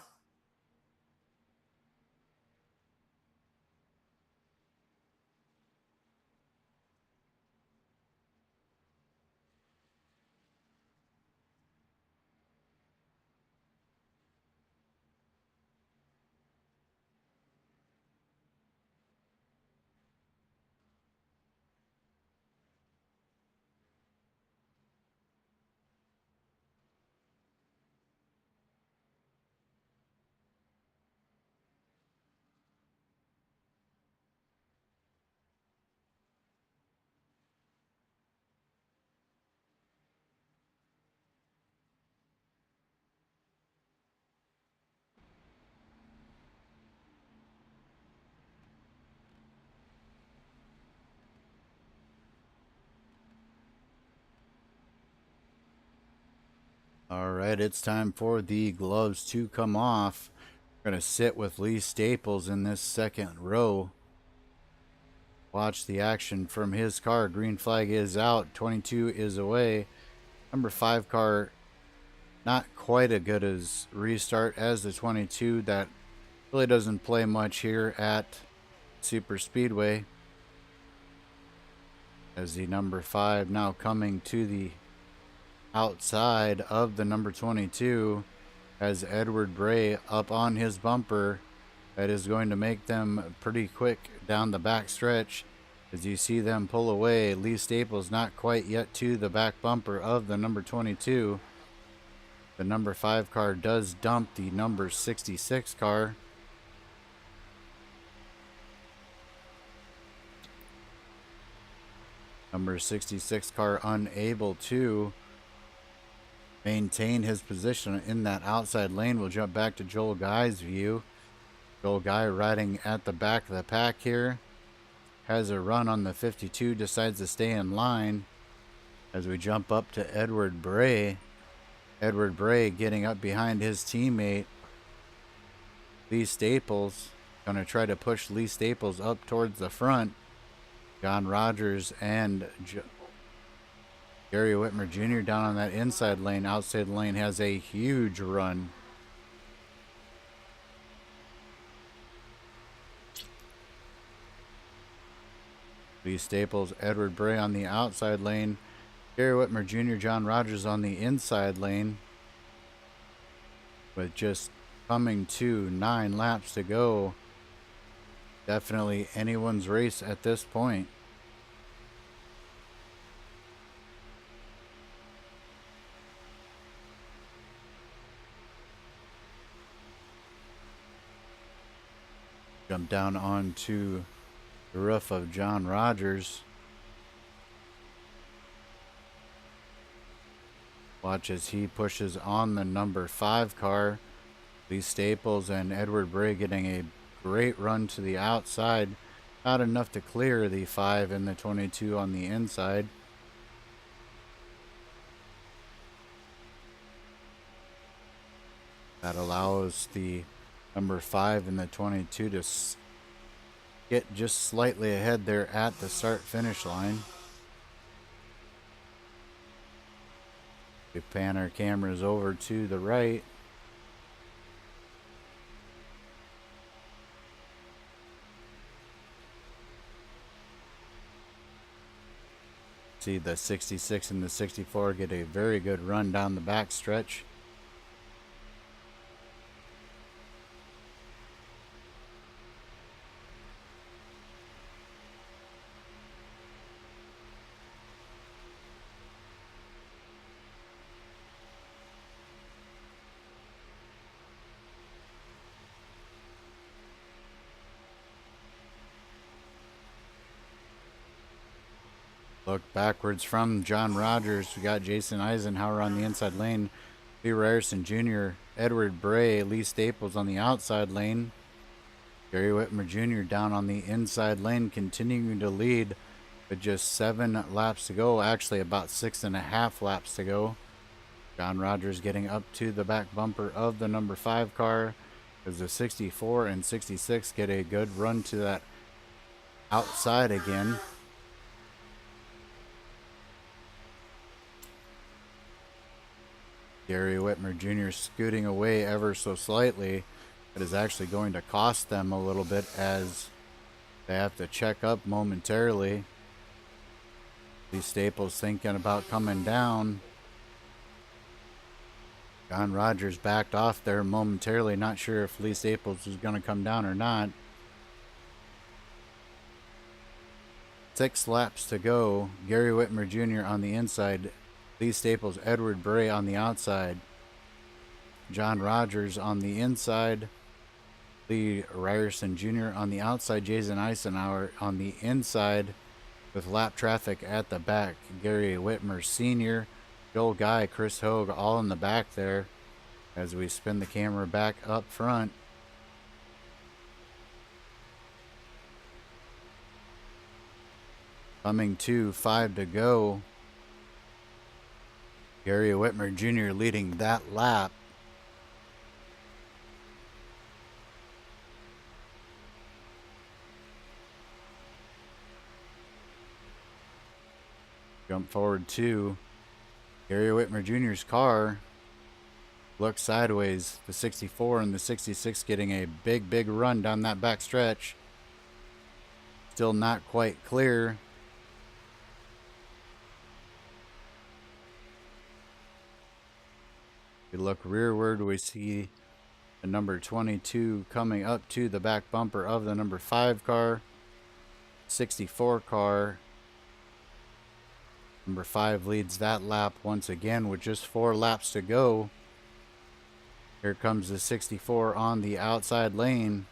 All right, it's time for the gloves to come off. We're going to sit with Lee Staples in this second row. Watch the action from his car. Green flag is out. 22 is away. Number 5 car, not quite as good as restart as the 22. That really doesn't play much here at Super Speedway. As the number 5 now coming to the outside of the number 22 has Edward Bray up on his bumper. That is going to make them pretty quick down the back stretch. As you see them pull away, Lee Staples not quite yet to the back bumper of the number 22. The number 5 car does dump the number 66 car. Number 66 car unable to maintain his position in that outside lane. We'll jump back to Joel Guy's view. Joel Guy riding at the back of the pack here. Has a run on the 52, decides to stay in line. As we jump up to Edward Bray. Edward Bray getting up behind his teammate Lee Staples. Gonna try to push Lee Staples up towards the front. John Rogers and Gary Whitmer Jr. down on that inside lane. Outside lane has a huge run. Lee Staples, Edward Bray on the outside lane. Gary Whitmer Jr., John Rogers on the inside lane. With just coming to 9 laps to go. Definitely anyone's race at this point. Jump down onto the roof of John Rogers. Watch as he pushes on the number 5 car. Lee Staples and Edward Bray getting a great run to the outside. Not enough to clear the 5 and the 22 on the inside. That allows the number 5 and the 22 to get just slightly ahead there at the start-finish line. We pan our cameras over to the right. See the 66 and the 64 get a very good run down the back stretch. Look backwards from John Rogers. We got Jason Eisenhower on the inside lane. Lee Ryerson Jr., Edward Bray, Lee Staples on the outside lane. Gary Whitmer Jr. down on the inside lane, continuing to lead with just 7 laps to go. Actually, about 6.5 laps to go. John Rogers getting up to the back bumper of the number 5 car as the 64 and 66 get a good run to that outside again. Gary Whitmer Jr. scooting away ever so slightly. It is actually going to cost them a little bit as they have to check up momentarily. Lee Staples thinking about coming down. John Rogers backed off there momentarily, not sure if Lee Staples was going to come down or not. 6 laps to go. Gary Whitmer Jr. on the inside. Lee Staples, Edward Bray on the outside. John Rogers on the inside. Lee Ryerson Jr. on the outside. Jason Eisenhower on the inside with lap traffic at the back. Gary Whitmer Sr., Joel Guy, Chris Hogue all in the back there as we spin the camera back up front. Coming to 5 to go. Gary Whitmer Jr. leading that lap. Jump forward to Gary Whitmer Jr.'s car. Look sideways. The 64 and the 66 getting a big run down that back stretch. Still not quite clear. We look rearward, we see the number 22 coming up to the back bumper of the number 5 car. 64 car. Number 5 leads that lap once again with just 4 laps to go. Here comes the 64 on the outside lane.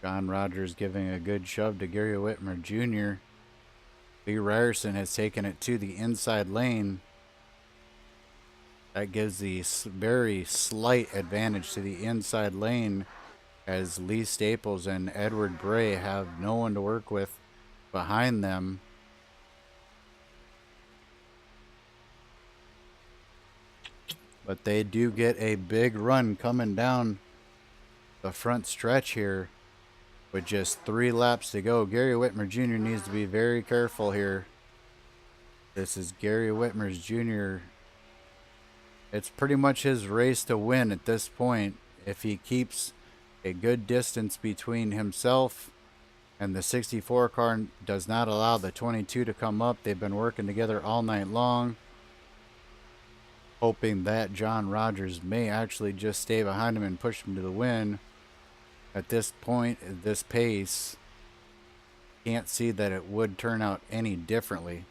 John Rogers giving a good shove to Gary Whitmer Jr. Lee Ryerson has taken it to the inside lane. That gives the very slight advantage to the inside lane as Lee Staples and Edward Bray have no one to work with behind them. But they do get a big run coming down the front stretch here with just 3 laps to go. Gary Whitmer Jr. needs to be very careful here. This is Gary Whitmer Jr. It's pretty much his race to win at this point. If he keeps a good distance between himself and the 64 car, does not allow the 22 to come up. They've been working together all night long, hoping that John Rogers may actually just stay behind him and push him to the win. At this point, at this pace, can't see that it would turn out any differently.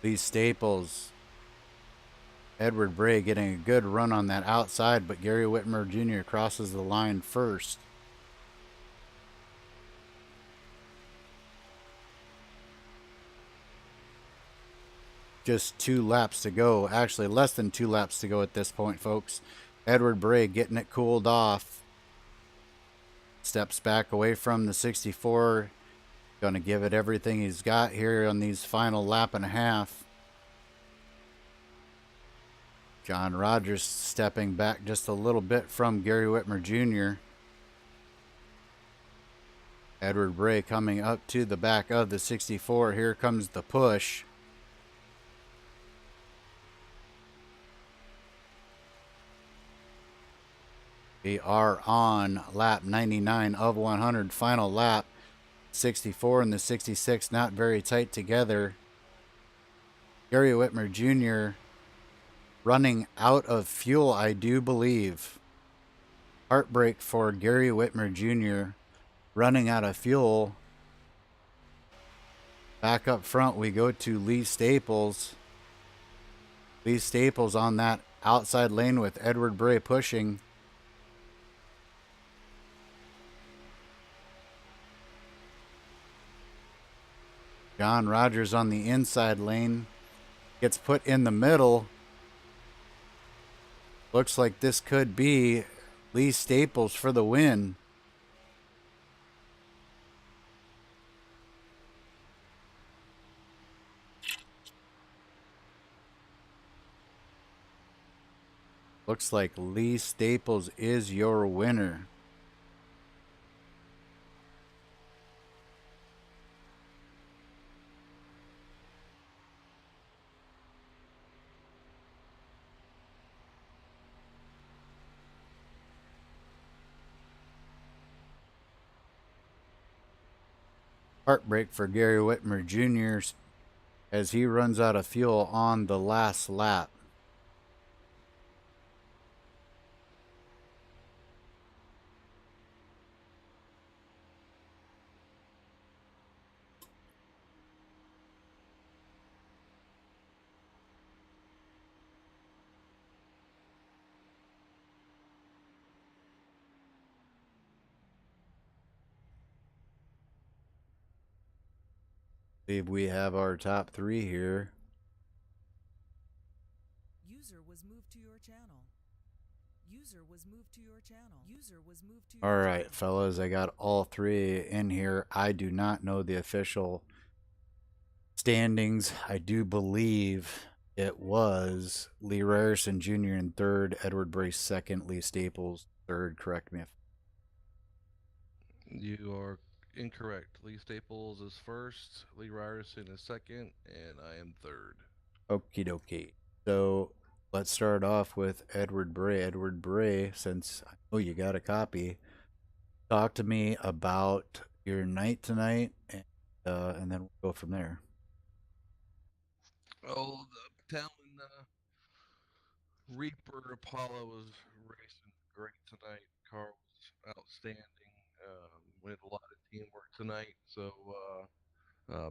Lee Staples, Edward Bray getting a good run on that outside, but Gary Whitmer Jr. crosses the line first. just 2 laps to go. Actually, less than 2 laps to go at this point, folks. Edward Bray getting it cooled off. Steps back away from the 64. Going to give it everything he's got here on these final lap and a half. John Rogers stepping back just a little bit from Gary Whitmer Jr. Edward Bray coming up to the back of the 64. Here comes the push. We are on lap 99 of 100, final lap. 64 and the 66 not very tight together. Gary Whitmer Jr. running out of fuel, I do believe. Heartbreak for Gary Whitmer Jr. running out of fuel. Back up front, we go to Lee Staples. Lee Staples on that outside lane with Edward Bray pushing. John Rogers on the inside lane. Gets put in the middle. Looks like this could be Lee Staples for the win. Looks like Lee Staples is your winner. Heartbreak for Gary Whitmer Jr. as he runs out of fuel on the last lap. I believe we have our top 3 here. User was moved to your channel. User was moved to your channel. User was moved to your All channel. right, fellas, I got all 3 in here. I do not know the official standings. I do believe it was Lee Ryerson Jr. in third, Edward Brace second, Lee Staples third. Correct me if You are incorrect. Lee Staples is first, Lee Ryerson is second, and I am third. okie dokie. So let's start off with Edward Bray. Edward Bray, since I know you got a copy, talk to me about your night tonight, and then we'll go from there. Oh, the Talon Reaper Apollo was racing great tonight. Car was outstanding. We had a lot of teamwork tonight, so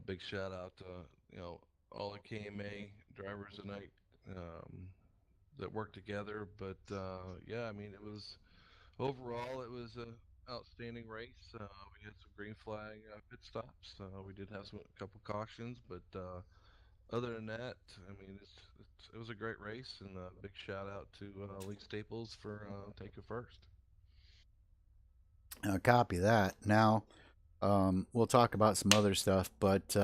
big shout out to all the KMA drivers tonight that worked together. But yeah, I mean it was overall, it was a outstanding race. We had some green flag pit stops. We did have a couple cautions, but other than that, I mean, it was a great race, and a big shout out to Lee Staples for taking first. Copy that. Now, we'll talk about some other stuff, but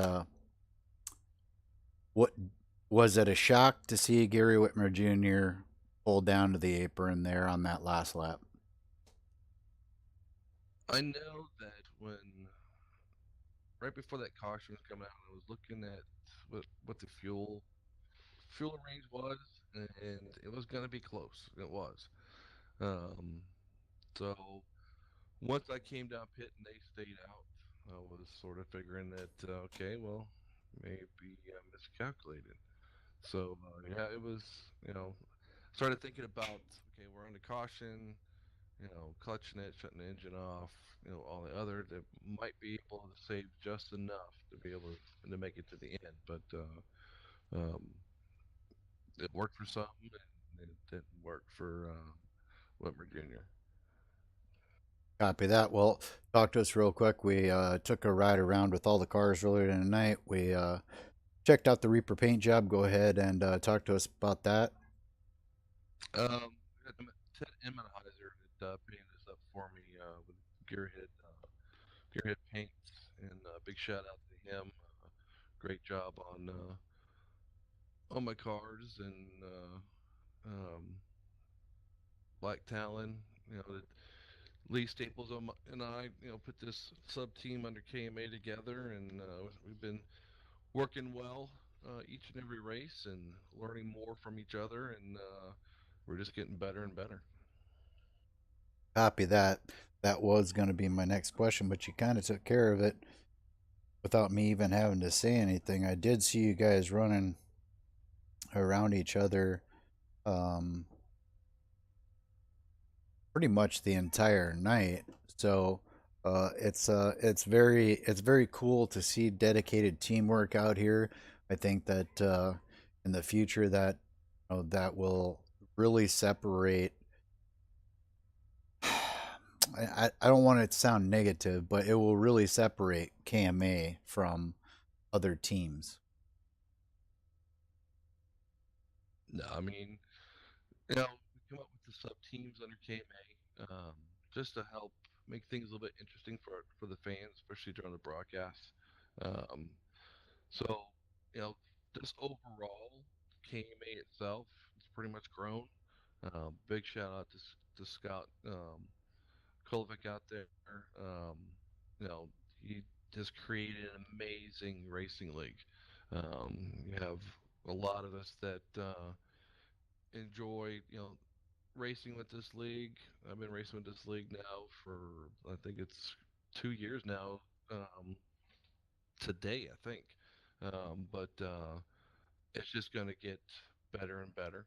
what was it a shock to see Gary Whitmer Jr. pull down to the apron there on that last lap? I know that when right before that caution was coming out, I was looking at what the fuel range was, and it was going to be close. It was. Um, so once I came down pit and they stayed out, I was sort of figuring that okay, well, maybe I miscalculated. So yeah, it was started thinking about okay, we're under caution, clutching it, shutting the engine off, all the other that might be able to save just enough to be able to make it to the end, but um, it worked for some and it didn't work for Whitmer Jr. Copy that. Well, talk to us real quick. We took a ride around with all the cars earlier tonight. We checked out the Reaper paint job. Go ahead and talk to us about that. We had Ted Immenheiser that painted this up for me with Gearhead paints, and big shout out to him. Great job on my cars and Black Talon. You know, that Lee Staples and I, put this sub team under KMA together, and we've been working well each and every race and learning more from each other, and we're just getting better and better. Copy that. That was going to be my next question, but you kind of took care of it without me even having to say anything. I did see you guys running around each other um, pretty much the entire night. So it's very cool to see dedicated teamwork out here. I think that in the future that that will really separate. I don't want it to sound negative, but it will really separate KMA from other teams. No, I mean, we come up with the sub teams under KMA just to help make things a little bit interesting for the fans, especially during the broadcast. Um, so, you know, just overall, KMA itself it's pretty much grown. Big shout out to Scott Kolovic out there. Um, you know, he just created an amazing racing league. You have a lot of us that enjoy, racing with this league. I've been racing with this league now for I think it's 2 years now. Today, I think, but it's just going to get better and better.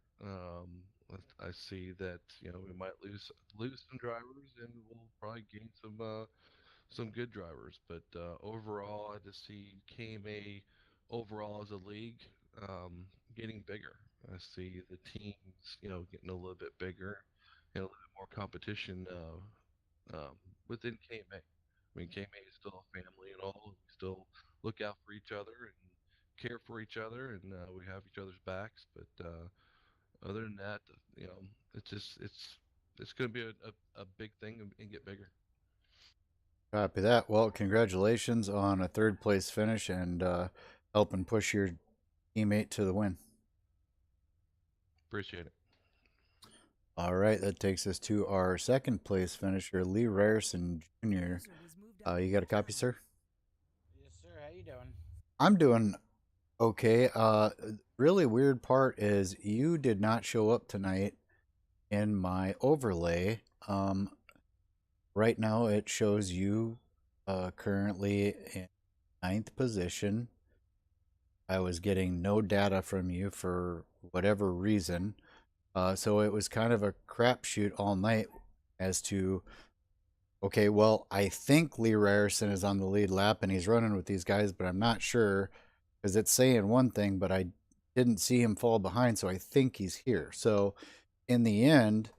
I see that we might lose some drivers, and we'll probably gain some good drivers. But overall, I just see KMA overall as a league getting bigger. I see the teams, getting a little bit bigger and a little bit more competition within KMA. I mean, KMA is still a family and all. We still look out for each other and care for each other, and we have each other's backs. But other than that, it's just it's going to be a big thing and get bigger. Copy that. Well, congratulations on a third place finish and helping push your teammate to the win. Appreciate it. All right, that takes us to our second place finisher, Lee Ryerson Jr. User was moved out of You your got a copy, channel. sir? Yes, sir. How you doing? I'm doing okay. Really weird part is you did not show up tonight in my overlay. Right now it shows you currently in ninth position. I was getting no data from you for whatever reason. So it was kind of a crapshoot all night as to, okay, well, I think Lee Ryerson is on the lead lap and he's running with these guys, but I'm not sure because it's saying one thing, but I didn't see him fall behind, so I think he's here. So in the end,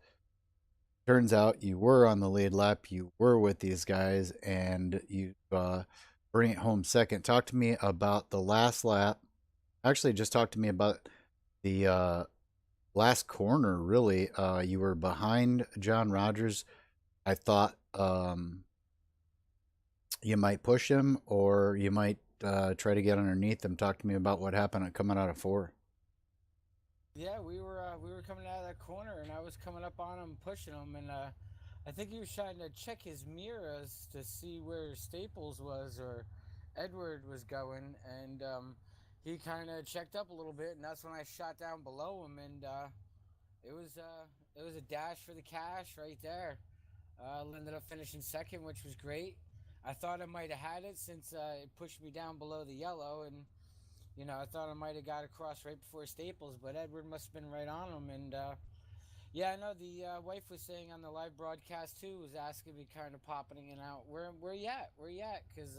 turns out you were on the lead lap, you were with these guys, and you bring it home second. Talk to me about the last lap. Actually, just talk to me about the last corner. Really, you were behind John Rogers. I thought you might push him, or you might try to get underneath him. Talk to me about what happened coming out of four. Yeah, we were coming out of that corner, and I was coming up on him, pushing him, and I think he was trying to check his mirrors to see where Staples was or Edward was going, and he kind of checked up a little bit, and that's when I shot down below him, and it was a dash for the cash right there. Ended up finishing second, which was great. I thought I might have had it since it pushed me down below the yellow, and I thought I might have got across right before Staples, but Edward must have been right on him. And yeah, I know the wife was saying on the live broadcast too, was asking me kind of popping in and out. Where you at? Where you at? Because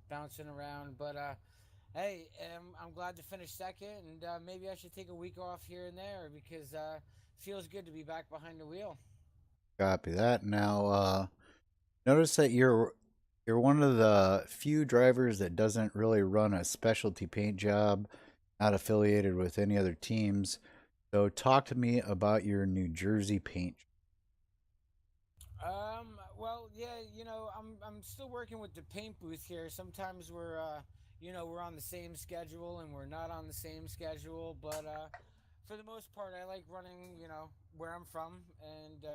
bouncing around. But hey, I'm glad to finish second, and maybe I should take a week off here and there because feels good to be back behind the wheel. Copy that. Now, notice that You're one of the few drivers that doesn't really run a specialty paint job, not affiliated with any other teams. So talk to me about your New Jersey paint. Well, yeah, I'm still working with the paint booth here. Sometimes we're on the same schedule and we're not on the same schedule, but for the most part, I like running, where I'm from, and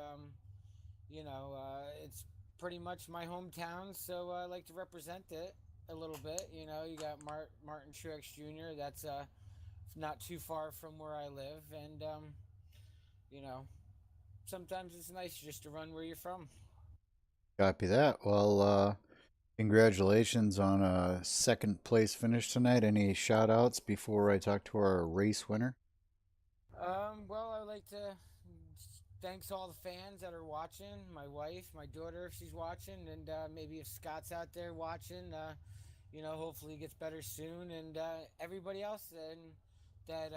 it's pretty much my hometown, so I like to represent it a little bit. You got Martin Truex Jr. That's not too far from where I live, and you know, sometimes it's nice just to run where you're from. Copy that. Well, congratulations on a second place finish tonight. Any shout outs before I talk to our race winner? Well, I would like to thanks all the fans that are watching. My wife, my daughter, if she's watching, and maybe if Scott's out there watching, hopefully he gets better soon, and everybody else and that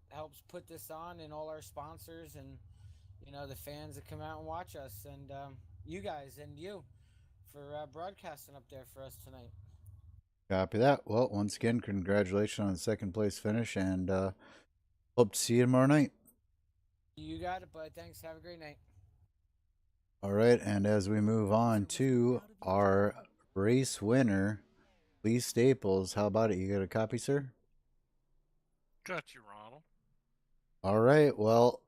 helps put this on, and all our sponsors, and the fans that come out and watch us, and you guys and you for broadcasting up there for us tonight. Copy that. Well, once again, congratulations on the second place finish and hope to see you tomorrow night. You got it, bud. Thanks. Have a great night. All right, and as we move on to our race winner, Lee Staples, how about it? You got a copy, sir? Got you, Ronald. All right, well,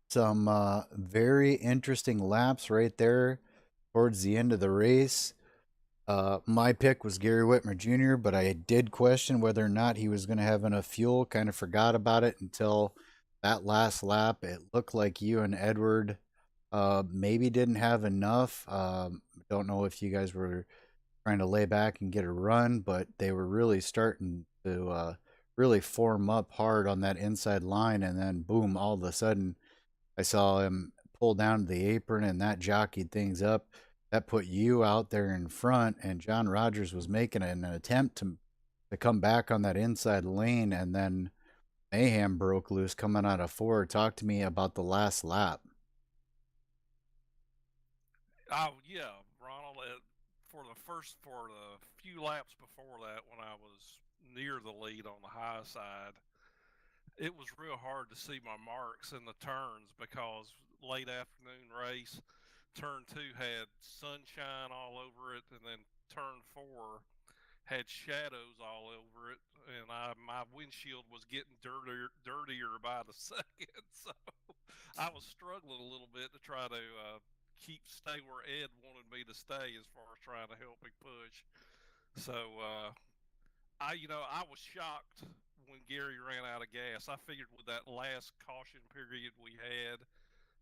some very interesting laps right there towards the end of the race. My pick was Gary Whitmer Jr., but I did question whether or not he was going to have enough fuel. Kind of forgot about it until that last lap. It looked like you and Edward maybe didn't have enough. Don't know if you guys were trying to lay back and get a run, but they were really starting to really form up hard on that inside line. And then, boom, all of a sudden, I saw him pull down to the apron, and that jockeyed things up. That put you out there in front, and John Rogers was making an attempt to come back on that inside lane, and then mayhem broke loose coming out of four. Talk to me about the last lap. Oh yeah, Ronald. For the few laps before that, when I was near the lead on the high side, it was real hard to see my marks in the turns because late afternoon race, turn two had sunshine all over it, and then turn four had shadows all over it, and my windshield was getting dirtier by the second. So I was struggling a little bit to try to stay where Ed wanted me to stay as far as trying to help me push. So I was shocked when Gary ran out of gas. I figured with that last caution period we had,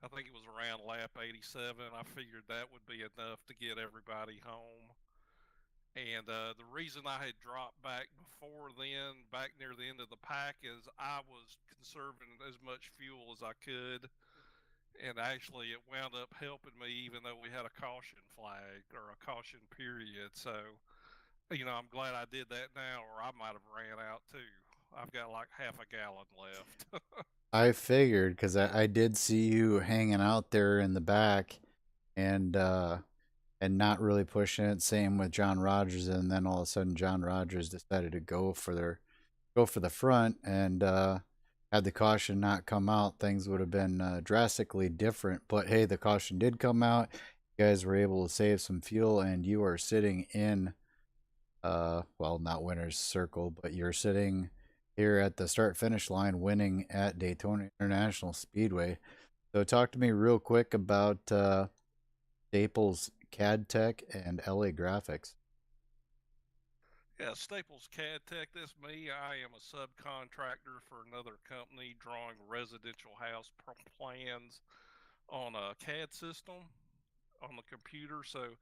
I think it was around lap 87. I figured that would be enough to get everybody home. And the reason I had dropped back before then, back near the end of the pack, is I was conserving as much fuel as I could. And actually, it wound up helping me, even though we had a caution flag or a caution period. So, I'm glad I did that now, or I might have ran out too. I've got like half a gallon left. I figured because I did see you hanging out there in the back and not really pushing it. Same with John Rogers, and then all of a sudden John Rogers decided to go for the front, and had the caution not come out, things would have been drastically different. But hey, the caution did come out. You guys were able to save some fuel, and you are sitting in, well, not winner's circle, but you're sitting here at the start finish line winning at Daytona International Speedway. So, talk to me real quick about Staples CAD Tech and LA Graphics. Yeah, Staples CAD Tech, this me. I am a subcontractor for another company drawing residential house plans on a CAD system on the computer. So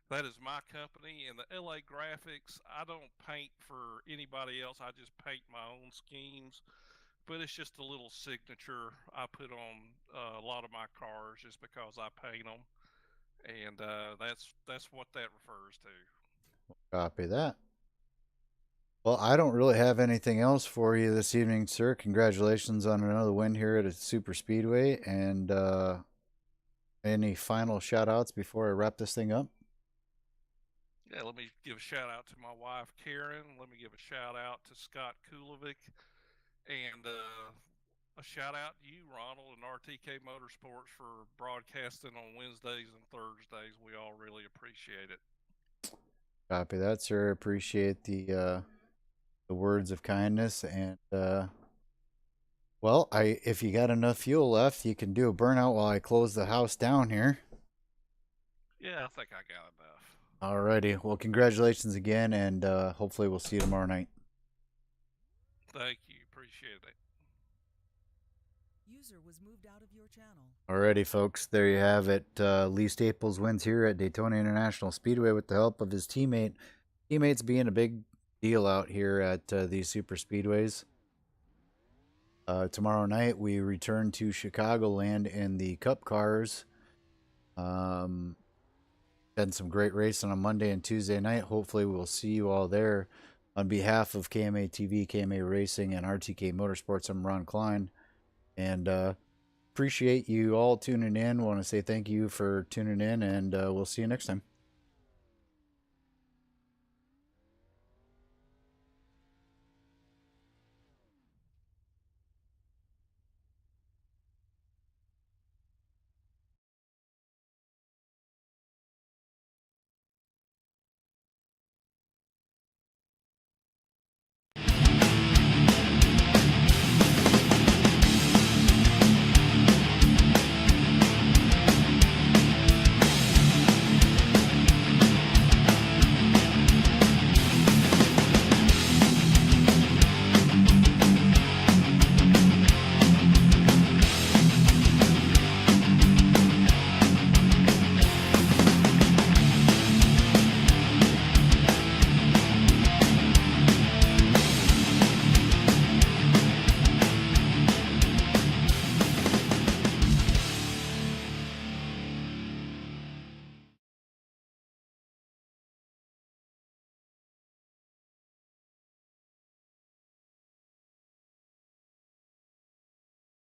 that is my company. And the LA Graphics, I don't paint for anybody else. I just paint my own schemes. But it's just a little signature I put on a lot of my cars just because I paint them. And that's what that refers to. Copy that. Well, I don't really have anything else for you this evening, sir. Congratulations on another win here at a super speedway. And any final shout outs before I wrap this thing up? Yeah, let me give a shout out to my wife Karen. Let me give a shout out to Scott Kulovic, and a shout out to you, Ronald, and RTK Motorsports for broadcasting on Wednesdays and Thursdays. We all really appreciate it. Copy that, sir. Appreciate the words of kindness, and well, if you got enough fuel left, you can do a burnout while I close the house down here. Yeah, I think I got enough. Alrighty. Well, congratulations again, and hopefully we'll see you tomorrow night. Thank you. Appreciate it. User was moved out of your channel. Alrighty, folks. There you have it. Lee Staples wins here at Daytona International Speedway with the help of his teammate. Teammates being a big deal out here at these super speedways. Tomorrow night we return to Chicagoland in the Cup cars. Had some great racing on Monday and Tuesday night. Hopefully we'll see you all there. On behalf of KMA TV, KMA Racing, and RTK Motorsports, I'm Ron Klein. And appreciate you all tuning in. Want to say thank you for tuning in, and we'll see you next time.